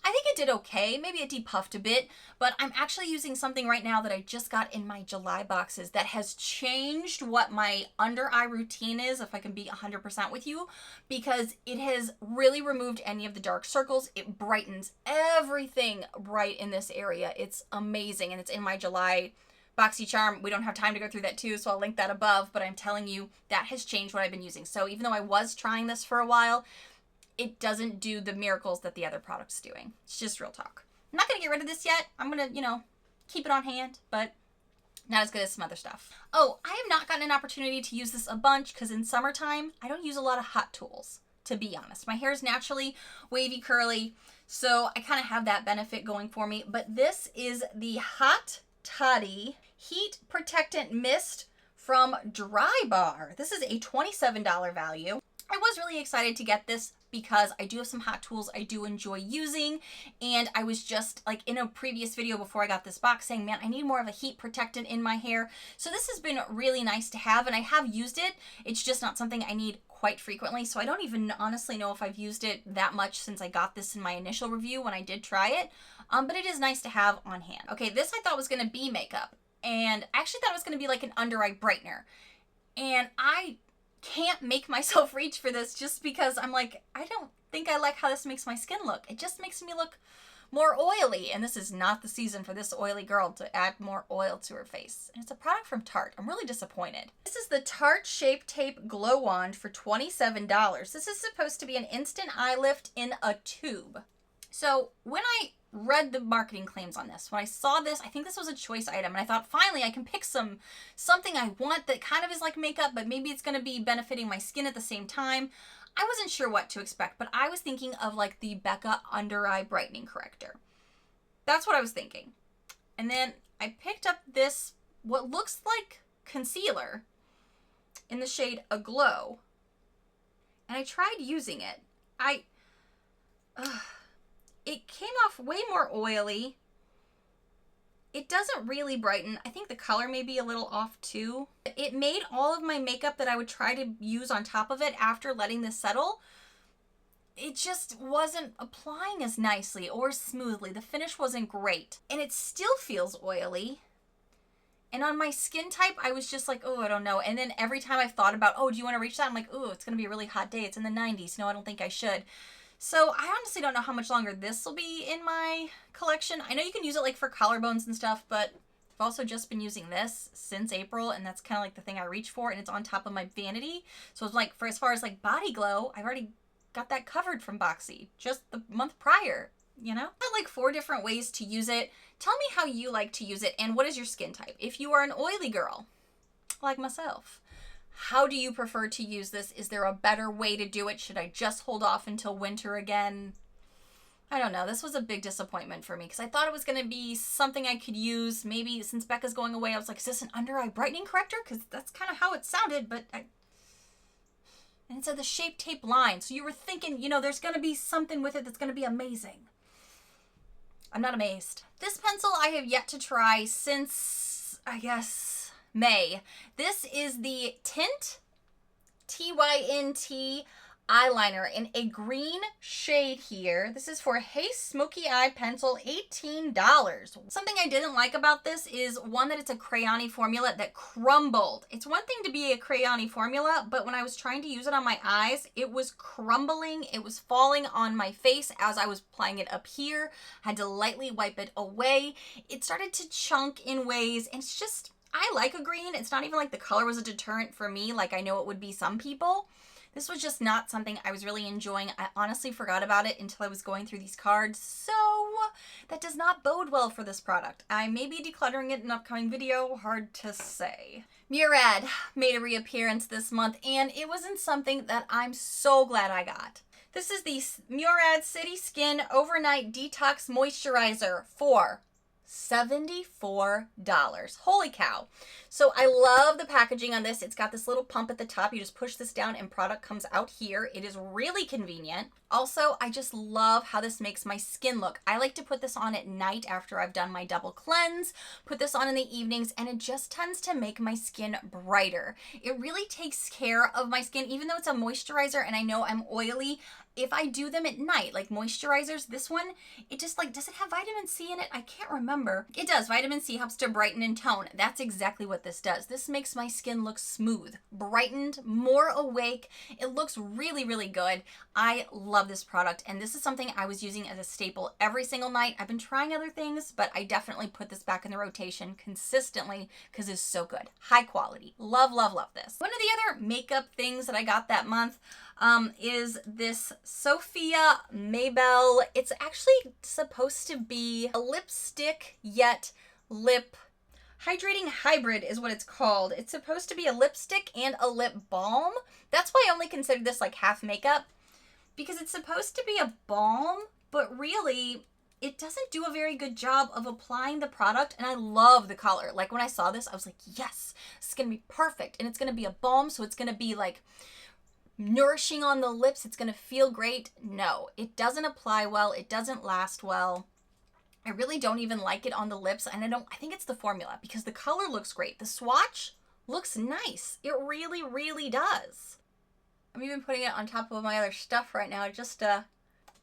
I think it did okay. Maybe it depuffed a bit, but I'm actually using something right now that I just got in my July boxes that has changed what my under eye routine is, if I can be 100% with you, because it has really removed any of the dark circles. It brightens everything bright in this area. It's amazing, and it's in my July BoxyCharm. We don't have time to go through that too, so I'll link that above, but I'm telling you, that has changed what I've been using. So even though I was trying this for a while, it doesn't do the miracles that the other product's doing. It's just real talk. I'm not going to get rid of this yet. I'm going to, keep it on hand, but not as good as some other stuff. Oh, I have not gotten an opportunity to use this a bunch because in summertime, I don't use a lot of hot tools, to be honest. My hair is naturally wavy, curly, so I kind of have that benefit going for me. But this is the Hot Toddy Heat Protectant Mist from Dry Bar. This is a $27 value. I was really excited to get this because I do have some hot tools I do enjoy using, and I was just like in a previous video before I got this box saying, man, I need more of a heat protectant in my hair. So this has been really nice to have, and I have used it. It's just not something I need quite frequently, so I don't even honestly know if I've used it that much since I got this in my initial review when I did try it, but it is nice to have on hand. Okay, this I thought was going to be makeup, and I actually thought it was going to be like an under eye brightener, and I can't make myself reach for this just because I'm like, I don't think I like how this makes my skin look. It just makes me look more oily, and this is not the season for this oily girl to add more oil to her face. And it's a product from Tarte. I'm really disappointed. This is the Tarte Shape Tape Glow Wand for $27. This is supposed to be an instant eye lift in a tube. So when I read the marketing claims on this, when I saw this, I think this was a choice item, and I thought, finally, I can pick something I want that kind of is like makeup, but maybe it's going to be benefiting my skin at the same time. I wasn't sure what to expect, but I was thinking of like the Becca Under Eye Brightening Corrector. That's what I was thinking. And then I picked up this, what looks like concealer in the shade Aglow, and I tried using it. It came off way more oily. It doesn't really brighten. I think the color may be a little off too. It made all of my makeup that I would try to use on top of it after letting this settle, it just wasn't applying as nicely or smoothly. The finish wasn't great. And it still feels oily. And on my skin type, I was just like, oh, I don't know. And then every time I've thought about, oh, do you want to reach that? I'm like, oh, it's going to be a really hot day. It's in the 90s. No, I don't think I should. So I honestly don't know how much longer this will be in my collection. I know you can use it like for collarbones and stuff, but I've also just been using this since April, and that's kind of like the thing I reach for, and it's on top of my vanity. So it's like, for as far as like body glow, I've already got that covered from Boxy just the month prior, you know? I have like 4 different ways to use it. Tell me how you like to use it and what is your skin type. If you are an oily girl, like myself, how do you prefer to use this? Is there a better way to do it? Should I just hold off until winter again? I don't know. This was a big disappointment for me because I thought it was going to be something I could use. Maybe since Becca's going away, I was like, is this an under eye brightening corrector? Because that's kind of how it sounded, but and it said the Shape Tape line. So you were thinking, you know, there's going to be something with it that's going to be amazing. I'm not amazed. This pencil I have yet to try since, I guess, May. This is the Tint, T-Y-N-T, eyeliner in a green shade here. This is for Hey Smoky Eye Pencil, $18. Something I didn't like about this is, one, that it's a crayon-y formula that crumbled. It's one thing to be a crayon-y formula, but when I was trying to use it on my eyes, it was crumbling. It was falling on my face as I was applying it up here. I had to lightly wipe it away. It started to chunk in ways, and it's just, I like a green. It's not even like the color was a deterrent for me, like I know it would be some people. This was just not something I was really enjoying. I honestly forgot about it until I was going through these cards, so that does not bode well for this product. I may be decluttering it in an upcoming video, hard to say. Murad made a reappearance this month, and it wasn't something that I'm so glad I got. This is the Murad City Skin Overnight Detox Moisturizer for $74. Holy cow. So I love the packaging on this. It's got this little pump at the top. You just push this down and product comes out here. It is really convenient. Also, I just love how this makes my skin look. I like to put this on at night after I've done my double cleanse, put this on in the evenings, and it just tends to make my skin brighter. It really takes care of my skin, even though it's a moisturizer and I know I'm oily. If I do them at night, like moisturizers, this one, it just like, does it have vitamin C in it? I can't remember. It does. Vitamin C helps to brighten and tone. That's exactly what this does. This makes my skin look smooth, brightened, more awake. It looks really, really good. I love this product, and this is something I was using as a staple every single night. I've been trying other things, but I definitely put this back in the rotation consistently because it's so good. High quality. Love, love, love this. One of the other makeup things that I got that month is this Sophia Maybell. It's actually supposed to be a lipstick yet lip hydrating hybrid is what it's called. It's supposed to be a lipstick and a lip balm. That's why I only consider this like half makeup, because it's supposed to be a balm, but really it doesn't do a very good job of applying the product, and I love the color. Like when I saw this, I was like, yes, this is gonna be perfect, and it's gonna be a balm, so it's gonna be like nourishing on the lips. It's gonna feel great. No, it doesn't apply well. It doesn't last well. I really don't even like it on the lips, and I think it's the formula because the color looks great. The swatch looks nice. It really, really does. I'm even putting it on top of my other stuff right now, just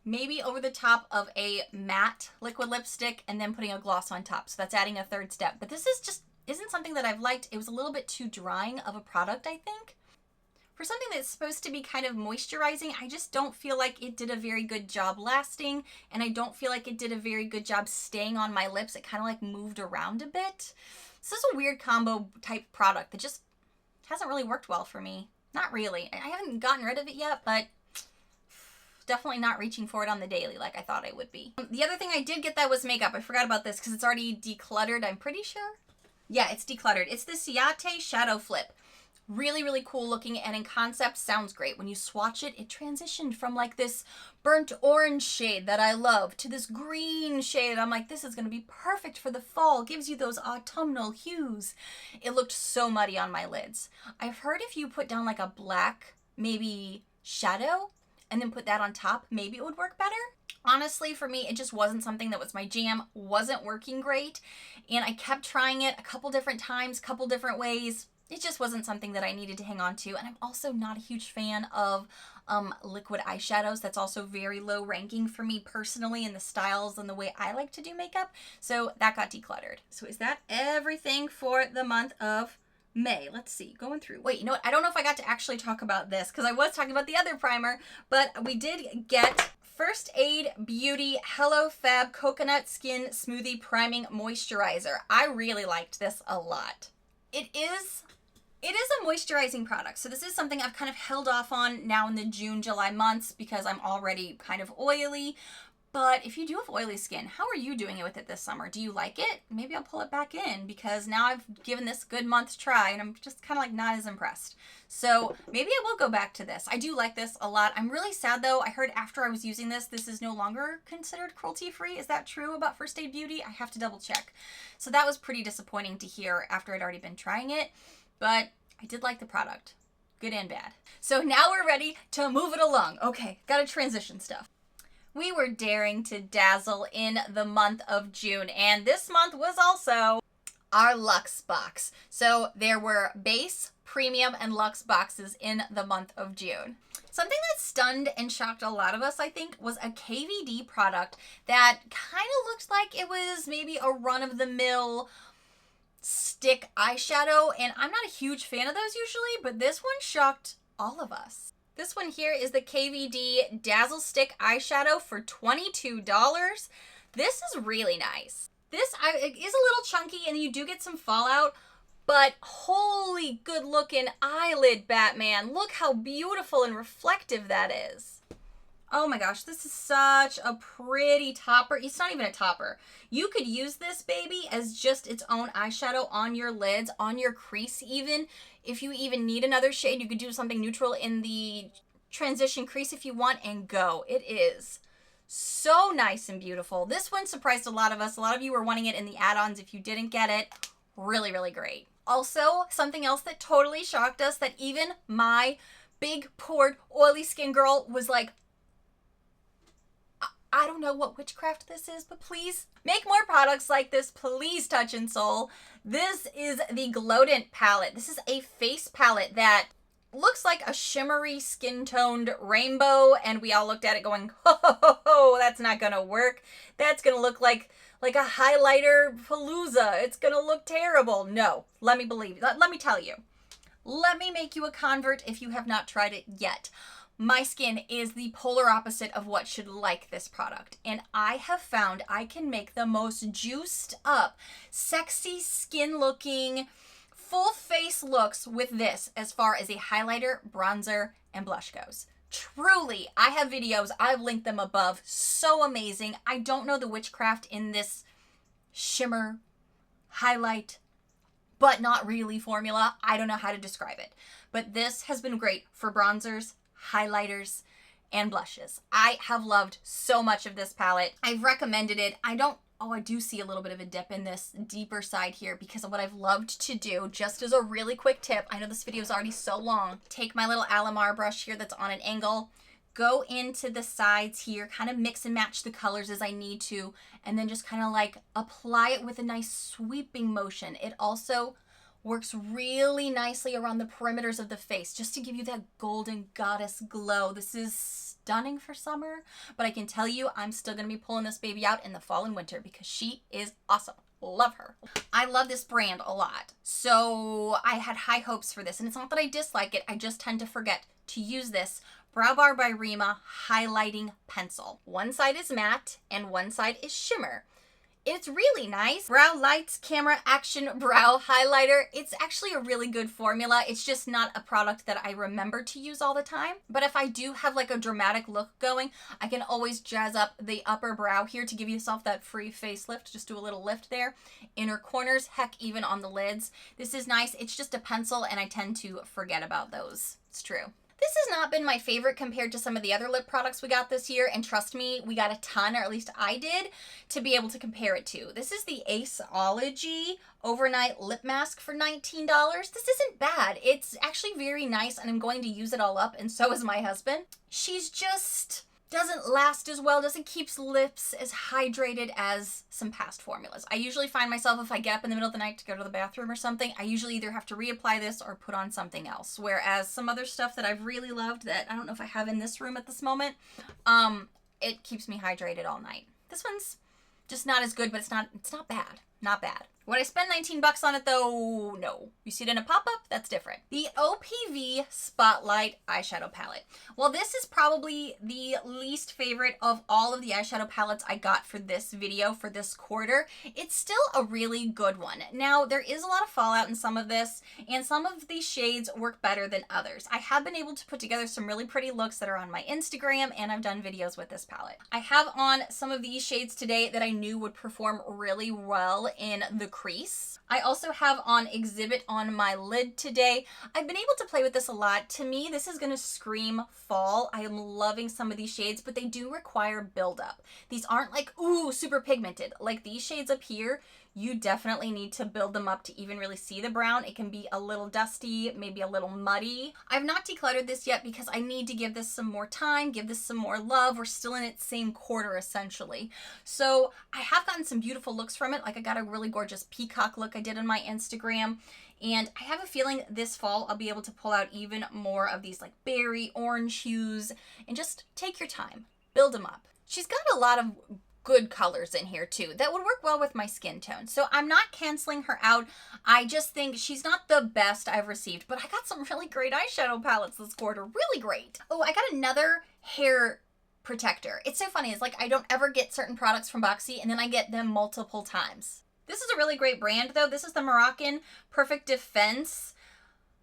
maybe over the top of a matte liquid lipstick and then putting a gloss on top. So that's adding a third step. But this is just isn't something that I've liked. It was a little bit too drying of a product, I think. For something that's supposed to be kind of moisturizing, I just don't feel like it did a very good job lasting, and I don't feel like it did a very good job staying on my lips. It kind of like moved around a bit. This is a weird combo type product that just hasn't really worked well for me. Not really. I haven't gotten rid of it yet, but definitely not reaching for it on the daily like I thought I would be. The other thing I did get that was makeup. I forgot about this because it's already decluttered, I'm pretty sure. Yeah, it's decluttered. It's the Ciate Shadow Flip. Really, really cool looking, and in concept sounds great. When you swatch it, it transitioned from like this burnt orange shade that I love to this green shade. I'm like, this is going to be perfect for the fall. Gives you those autumnal hues. It looked so muddy on my lids. I've heard if you put down like a black, maybe shadow, and then put that on top, maybe it would work better. Honestly, for me, it just wasn't something that was my jam, wasn't working great, and I kept trying it a couple different times, couple different ways. It just wasn't something that I needed to hang on to. And I'm also not a huge fan of liquid eyeshadows. That's also very low ranking for me personally in the styles and the way I like to do makeup. So that got decluttered. So is that everything for the month of May? Let's see, going through. Wait, you know what? I don't know if I got to actually talk about this because I was talking about the other primer, but we did get First Aid Beauty Hello Fab Coconut Skin Smoothie Priming Moisturizer. I really liked this a lot. It is a moisturizing product. So this is something I've kind of held off on now in the June, July months because I'm already kind of oily. But if you do have oily skin, how are you doing it with it this summer? Do you like it? Maybe I'll pull it back in because now I've given this a good month try and I'm just kind of like not as impressed. So maybe I will go back to this. I do like this a lot. I'm really sad though. I heard after I was using this, this is no longer considered cruelty-free. Is that true about First Aid Beauty? I have to double check. So that was pretty disappointing to hear after I'd already been trying it, but I did like the product. Good and bad. So now we're ready to move it along. Okay, gotta transition stuff. We were daring to dazzle in the month of June, and this month was also our Luxe box. So there were base, premium, and Luxe boxes in the month of June. Something that stunned and shocked a lot of us, I think, was a KVD product that kind of looked like it was maybe a run-of-the-mill stick eyeshadow, and I'm not a huge fan of those usually, but this one shocked all of us. This one here is the KVD Dazzle Stick Eyeshadow for $22. This is really nice. This it is a little chunky and you do get some fallout, but holy good looking eyelid, Batman. Look how beautiful and reflective that is. Oh my gosh, this is such a pretty topper. It's not even a topper. You could use this baby as just its own eyeshadow on your lids, on your crease even. If you even need another shade, you could do something neutral in the transition crease if you want and go. It is so nice and beautiful. This one surprised a lot of us. A lot of you were wanting it in the add-ons. If you didn't get it, really, really great. Also, something else that totally shocked us that even my big, pored, oily skin girl was like, I don't know what witchcraft this is, but please make more products like this, please, Touch and Soul. This is the Glowdent palette. This is a face palette that looks like a shimmery skin-toned rainbow, and we all looked at it going, ho, that's not gonna work. That's gonna look like a highlighter palooza. It's gonna look terrible. No, let me tell you. Let me make you a convert if you have not tried it yet. My skin is the polar opposite of what should like this product. And I have found I can make the most juiced up, sexy skin looking, full face looks with this as far as a highlighter, bronzer, and blush goes. Truly, I have videos, I've linked them above. So amazing. I don't know the witchcraft in this shimmer, highlight, but not really formula. I don't know how to describe it. But this has been great for bronzers, highlighters, and blushes. I have loved so much of this palette. I've recommended it. I do see a little bit of a dip in this deeper side here because of what I've loved to do. Just as a really quick tip, I know this video is already so long. Take my little Alamar brush here that's on an angle, go into the sides here, kind of mix and match the colors as I need to, and then just kind of like apply it with a nice sweeping motion. It also works really nicely around the perimeters of the face just to give you that golden goddess glow. This is stunning for summer, but I can tell you I'm still going to be pulling this baby out in the fall and winter because she is awesome. Love her. I love this brand a lot, so I had high hopes for this, and it's not that I dislike it, I just tend to forget to use this Brow Bar by Rima highlighting pencil. One side is matte and one side is shimmer. It's really nice. Brow Lights Camera Action Brow Highlighter. It's actually a really good formula. It's just not a product that I remember to use all the time. But if I do have like a dramatic look going, I can always jazz up the upper brow here to give yourself that free facelift. Just do a little lift there. Inner corners, heck, even on the lids. This is nice. It's just a pencil and I tend to forget about those. It's true. This has not been my favorite compared to some of the other lip products we got this year, and trust me, we got a ton, or at least I did, to be able to compare it to. This is the Aceology Overnight Lip Mask for $19. This isn't bad. It's actually very nice, and I'm going to use it all up, and so is my husband. She's just doesn't last as well, doesn't keep lips as hydrated as some past formulas. I usually find myself, if I get up in the middle of the night to go to the bathroom or something, I usually either have to reapply this or put on something else. Whereas some other stuff that I've really loved that I don't know if I have in this room at this moment, it keeps me hydrated all night. This one's just not as good, but it's not bad. not bad. Would I spend 19 bucks on it though? No. You see it in a pop-up? That's different. The OPV Spotlight Eyeshadow Palette. Well, this is probably the least favorite of all of the eyeshadow palettes I got for this video, for this quarter. It's still a really good one. Now, there is a lot of fallout in some of this, and some of these shades work better than others. I have been able to put together some really pretty looks that are on my Instagram, and I've done videos with this palette. I have on some of these shades today that I knew would perform really well in the crease. I also have on Exhibit on my lid today. I've been able to play with this a lot. To me, this is gonna scream fall. I am loving some of these shades, but they do require buildup. These aren't like, ooh, super pigmented. Like these shades up here, you definitely need to build them up to even really see the brown. It can be a little dusty, maybe a little muddy. I've not decluttered this yet because I need to give this some more time, give this some more love. We're still in its same quarter essentially. So I have gotten some beautiful looks from it. Like I got a really gorgeous peacock look I did on my Instagram. And I have a feeling this fall I'll be able to pull out even more of these like berry, orange hues, and just take your time, build them up. She's got a lot of good colors in here too that would work well with my skin tone. So I'm not canceling her out. I just think she's not the best I've received, but I got some really great eyeshadow palettes this quarter. Really great. Oh, I got another hair protector. It's so funny. It's like I don't ever get certain products from Boxy and then I get them multiple times. This is a really great brand though. This is the Moroccan Perfect Defense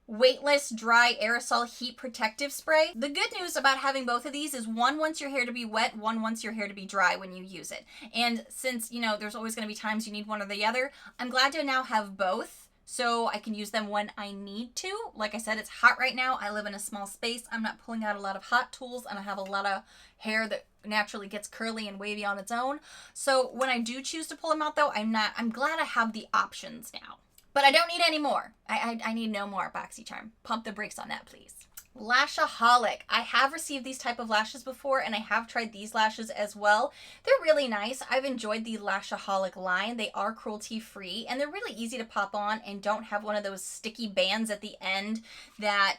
Weightless Dry Aerosol Heat Protective Spray. The good news about having both of these is one wants your hair to be wet, one wants your hair to be dry when you use it. And since, you know, there's always going to be times you need one or the other, I'm glad to now have both so I can use them when I need to. Like I said, it's hot right now. I live in a small space. I'm not pulling out a lot of hot tools and I have a lot of hair that naturally gets curly and wavy on its own. So when I do choose to pull them out though, I'm glad I have the options now. But I don't need any more. I need no more BoxyCharm. Pump the brakes on that, please. Lashaholic. I have received these type of lashes before, and I have tried these lashes as well. They're really nice. I've enjoyed the Lashaholic line. They are cruelty-free, and they're really easy to pop on and don't have one of those sticky bands at the end that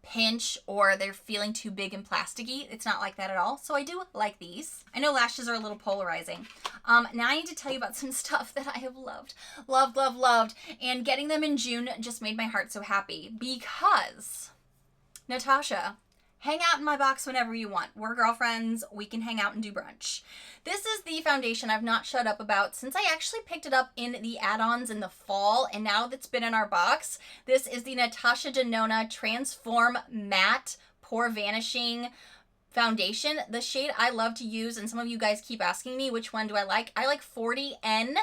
pinch or they're feeling too big and plasticky. It's not like that at all. So I do like these. I know lashes are a little polarizing. Now I need to tell you about some stuff that I have loved. Loved. And getting them in June just made my heart so happy because Natasha, hang out in my box whenever you want. We're girlfriends. We can hang out and do brunch. This is the foundation I've not shut up about since I actually picked it up in the add-ons in the fall, and now that's been in our box. This is the Natasha Denona Transform Matte Pore Vanishing Foundation. The shade I love to use, and some of you guys keep asking me which one do I like. I like 40N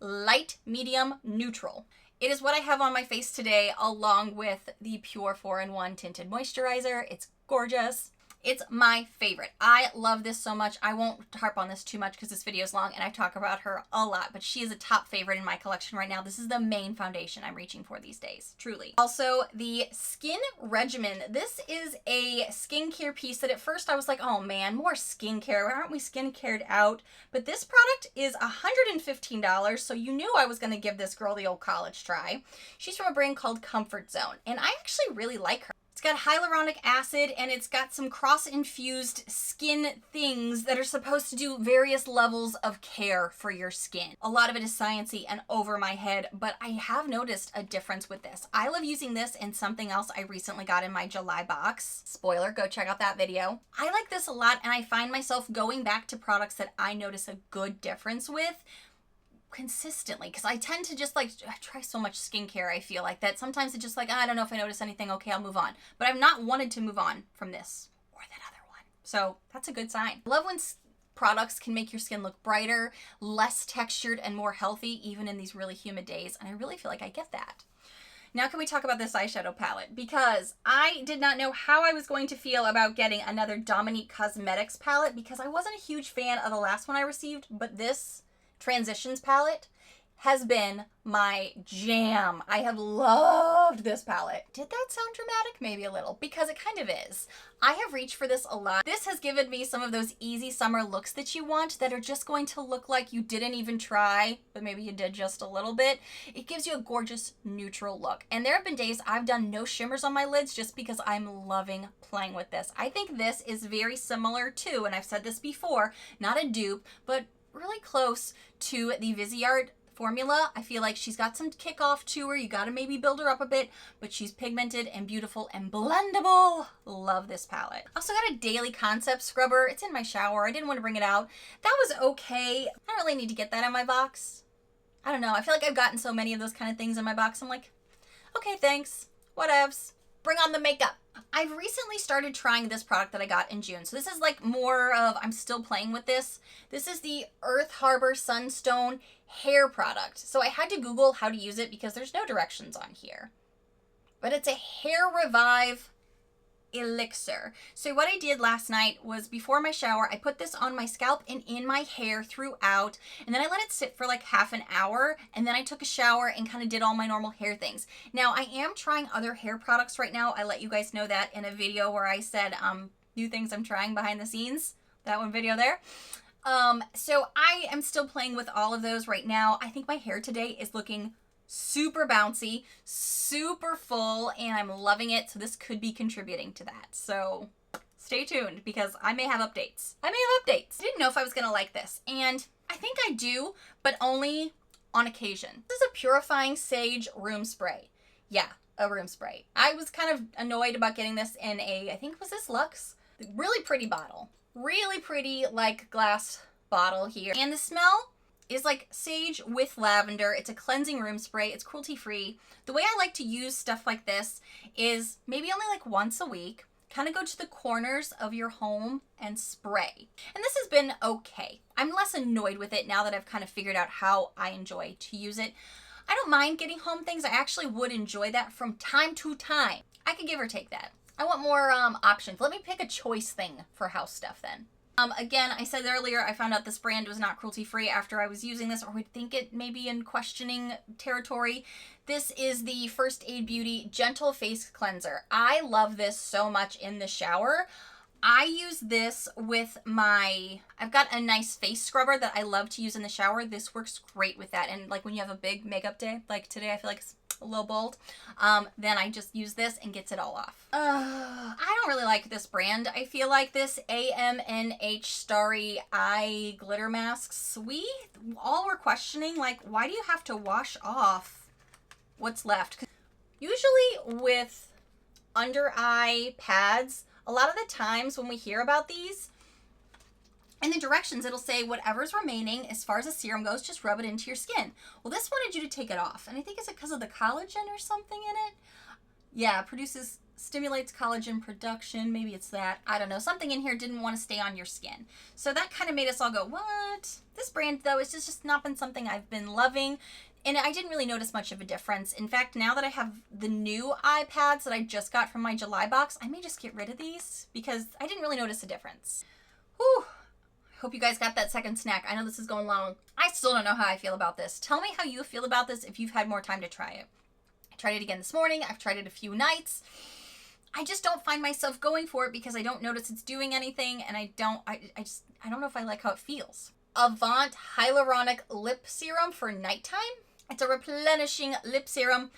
Light Medium Neutral. It is what I have on my face today along with the Pure 4-in-1 Tinted Moisturizer. It's gorgeous. It's my favorite. I love this so much. I won't harp on this too much because this video is long and I talk about her a lot, but she is a top favorite in my collection right now. This is the main foundation I'm reaching for these days, truly. Also, the Skin Regimen. This is a skincare piece that at first I was like, oh man, more skincare. Aren't we skincared out? But this product is $115, so you knew I was going to give this girl the old college try. She's from a brand called Comfort Zone, and I actually really like her. It's got hyaluronic acid and it's got some cross-infused skin things that are supposed to do various levels of care for your skin. A lot of it is sciencey and over my head, but I have noticed a difference with this. I love using this and something else I recently got in my July box. Spoiler, go check out that video. I like this a lot and I find myself going back to products that I notice a good difference with consistently, because I tend to just like I try so much skincare. I feel like that sometimes it's just like I don't know if I notice anything. Okay, I'll move on. But I've not wanted to move on from this or that other one, so that's a good sign. I love when products can make your skin look brighter, less textured, and more healthy even in these really humid days, and I really feel like I get that. Now can we talk about this eyeshadow palette? Because I did not know how I was going to feel about getting another Dominique Cosmetics palette because I wasn't a huge fan of the last one I received, but this Transitions palette has been my jam. I have loved this palette. Did that sound dramatic? Maybe a little, because it kind of is. I have reached for this a lot. This has given me some of those easy summer looks that you want that are just going to look like you didn't even try, but maybe you did just a little bit. It gives you a gorgeous neutral look. And there have been days I've done no shimmers on my lids just because I'm loving playing with this. I think this is very similar to, and I've said this before, not a dupe, but really close to the Viseart formula. I feel like she's got some kickoff to her. You got to maybe build her up a bit, but she's pigmented and beautiful and blendable. Love this palette. Also got a Daily Concept scrubber. It's in my shower. I didn't want to bring it out. That was okay. I don't really need to get that in my box. I don't know. I feel like I've gotten so many of those kind of things in my box. I'm like, okay, thanks. Whatevs. Bring on the makeup. I've recently started trying this product that I got in June. So this is like more of, I'm still playing with this. This is the Earth Harbor Sunstone hair product. So I had to Google how to use it because there's no directions on here. But it's a hair revive elixir. So what I did last night was before my shower, I put this on my scalp and in my hair throughout, and then I let it sit for like half an hour, and then I took a shower and kind of did all my normal hair things. Now I am trying other hair products right now. I let you guys know that in a video where I said new things I'm trying behind the scenes. That one video there. So I am still playing with all of those right now. I think my hair today is looking super bouncy, super full, and I'm loving it. So this could be contributing to that. So stay tuned because I may have updates. I didn't know if I was going to like this, and I think I do, but only on occasion. This is a purifying sage room spray. Yeah, a room spray. I was kind of annoyed about getting this in a, I think was this Luxe? Really pretty bottle. Really pretty like glass bottle here. And the smell is like sage with lavender. It's a cleansing room spray. It's cruelty free. The way I like to use stuff like this is maybe only like once a week. Kind of go to the corners of your home and spray. And this has been okay. I'm less annoyed with it now that I've kind of figured out how I enjoy to use it. I don't mind getting home things. I actually would enjoy that from time to time. I could give or take that. I want more options. Let me pick a choice thing for house stuff then. Again, I said earlier, I found out this brand was not cruelty-free after I was using this, or would think it may be in questioning territory. This is the First Aid Beauty Gentle Face Cleanser. I love this so much in the shower. I use this with I've got a nice face scrubber that I love to use in the shower. This works great with that. And like when you have a big makeup day, like today, I feel like it's a little bold, then I just use this and gets it all off. I don't really like this brand. I feel like this AMNH Starry Eye Glitter Masks, we all were questioning, like, why do you have to wash off what's left? 'Cause usually with under eye pads, a lot of the times when we hear about these, in the directions, it'll say whatever's remaining as far as the serum goes, just rub it into your skin. Well, this wanted you to take it off. And I think it's because of the collagen or something in it. Yeah, stimulates collagen production. Maybe it's that. I don't know. Something in here didn't want to stay on your skin. So that kind of made us all go, what? This brand, though, is just not been something I've been loving. And I didn't really notice much of a difference. In fact, now that I have the new iPads that I just got from my July box, I may just get rid of these because I didn't really notice a difference. Whew. Hope you guys got that second snack. I know this is going long. I still don't know how I feel about this. Tell me how you feel about this if you've had more time to try it. I tried it again this morning. I've tried it a few nights. I just don't find myself going for it because I don't notice it's doing anything, and I don't know if I like how it feels. Avant Hyaluronic Lip Serum for nighttime. It's a replenishing lip serum.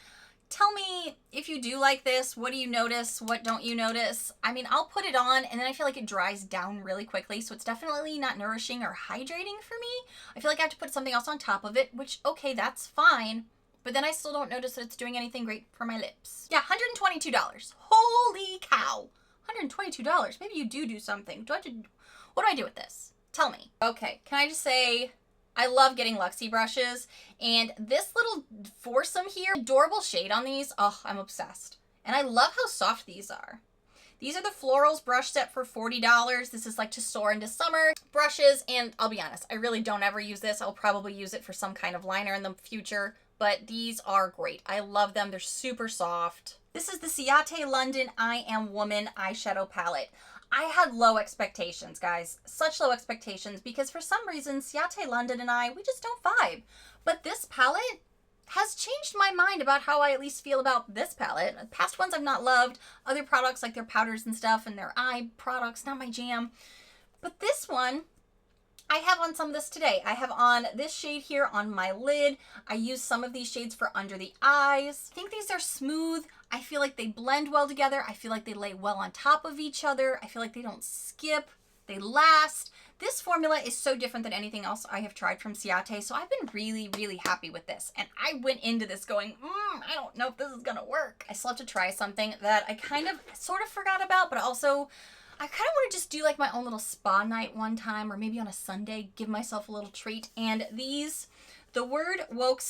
Tell me if you do like this. What do you notice? What don't you notice? I mean, I'll put it on and then I feel like it dries down really quickly. So it's definitely not nourishing or hydrating for me. I feel like I have to put something else on top of it, which, okay, that's fine. But then I still don't notice that it's doing anything great for my lips. Yeah, $122. Holy cow. $122. Maybe you do something. What do I do with this? Tell me. Okay, can I just say, I love getting Luxe brushes, and this little foursome here, adorable shade on these, oh, I'm obsessed. And I love how soft these are. These are the Florals brush set for $40. This is like to soar into summer brushes, and I'll be honest, I really don't ever use this. I'll probably use it for some kind of liner in the future, but these are great. I love them. They're super soft. This is the Ciate London I Am Woman eyeshadow palette. I had low expectations, guys. Such low expectations because for some reason, Ciate London and we just don't vibe. But this palette has changed my mind about how I at least feel about this palette. Past ones I've not loved. Other products like their powders and stuff and their eye products, not my jam. But this one, I have on some of this today. I have on this shade here on my lid. I use some of these shades for under the eyes. I think these are smooth. I feel like they blend well together. I feel like they lay well on top of each other. I feel like they don't skip. They last. This formula is so different than anything else I have tried from Ciate, so I've been really, really happy with this. And I went into this going, I don't know if this is gonna work. I still have to try something that I kind of sort of forgot about, but also I kind of want to just do like my own little spa night one time, or maybe on a Sunday, give myself a little treat. And these, the Word Woke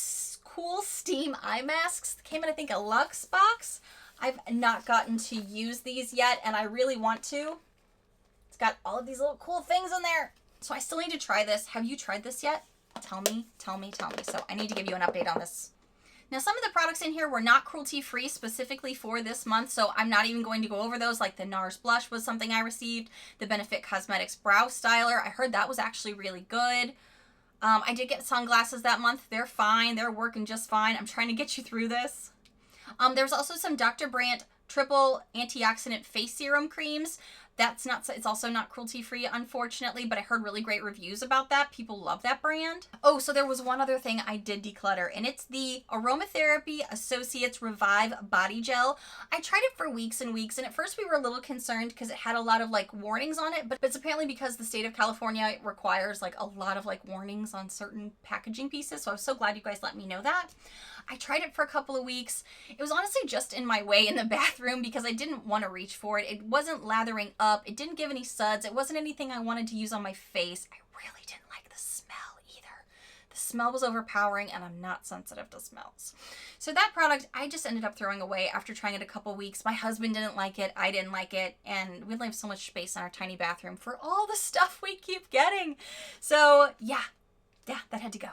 Cool Steam Eye Masks came in, I think, a Luxe box. I've not gotten to use these yet, and I really want to. It's got all of these little cool things in there. So I still need to try this. Have you tried this yet? Tell me, tell me, tell me. So I need to give you an update on this. Now, some of the products in here were not cruelty-free specifically for this month, so I'm not even going to go over those. Like the NARS blush was something I received. The Benefit Cosmetics Brow Styler, I heard that was actually really good. I did get sunglasses that month. They're fine. They're working just fine. I'm trying to get you through this. There's also some Dr. Brandt Triple Antioxidant Face Serum Creams. It's also not cruelty-free, unfortunately, but I heard really great reviews about that. People love that brand. Oh, so there was one other thing I did declutter, and it's the Aromatherapy Associates Revive Body Gel. I tried it for weeks and weeks, and at first we were a little concerned because it had a lot of like warnings on it, but it's apparently because the state of California requires like a lot of like warnings on certain packaging pieces, so I was so glad you guys let me know that. I tried it for a couple of weeks. It was honestly just in my way in the bathroom because I didn't want to reach for it. It wasn't lathering up. It didn't give any suds. It wasn't anything I wanted to use on my face. I really didn't like the smell either. The smell was overpowering, and I'm not sensitive to smells. So that product, I just ended up throwing away after trying it a couple weeks. My husband didn't like it. I didn't like it. And we only have so much space in our tiny bathroom for all the stuff we keep getting. So yeah, that had to go.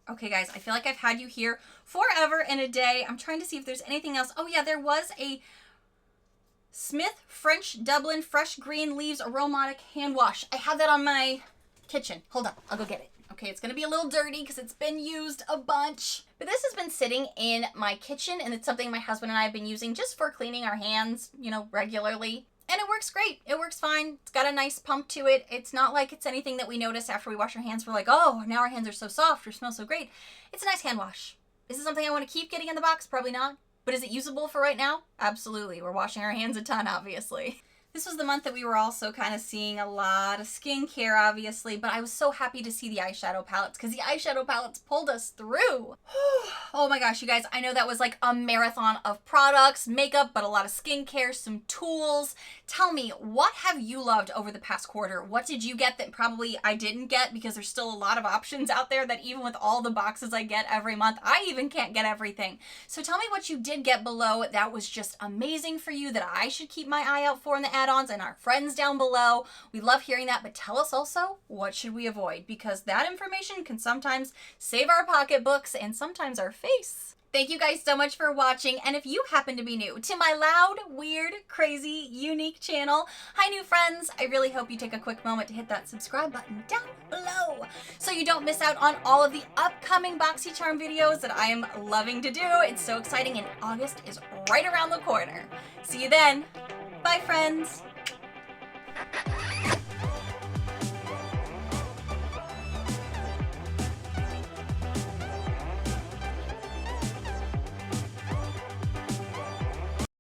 Okay, guys, I feel like I've had you here forever and a day. I'm trying to see if there's anything else. Oh, yeah, there was a Smith French Dublin Fresh Green Leaves Aromatic Hand Wash. I have that on my kitchen. Hold on, I'll go get it. Okay, it's going to be a little dirty because it's been used a bunch. But this has been sitting in my kitchen, and it's something my husband and I have been using just for cleaning our hands, regularly. And it works great. It works fine. It's got a nice pump to it. It's not like it's anything that we notice after we wash our hands. We're like, oh, now our hands are so soft or smell so great. It's a nice hand wash. Is it something I want to keep getting in the box? Probably not. But is it usable for right now? Absolutely. We're washing our hands a ton, obviously. This was the month that we were also kind of seeing a lot of skincare, obviously, but I was so happy to see the eyeshadow palettes because the eyeshadow palettes pulled us through. Oh my gosh, you guys, I know that was like a marathon of products, makeup, but a lot of skincare, some tools. Tell me, what have you loved over the past quarter? What did you get that probably I didn't get because there's still a lot of options out there that even with all the boxes I get every month, I even can't get everything. So tell me what you did get below that was just amazing for you that I should keep my eye out for in the add-ons, and our friends down below. We love hearing that, but tell us also what should we avoid, because that information can sometimes save our pocketbooks and sometimes our face. Thank you guys so much for watching, and if you happen to be new to my loud, weird, crazy, unique channel, hi new friends, I really hope you take a quick moment to hit that subscribe button down below so you don't miss out on all of the upcoming BoxyCharm videos that I am loving to do. It's so exciting, and August is right around the corner. See you then. Bye, friends.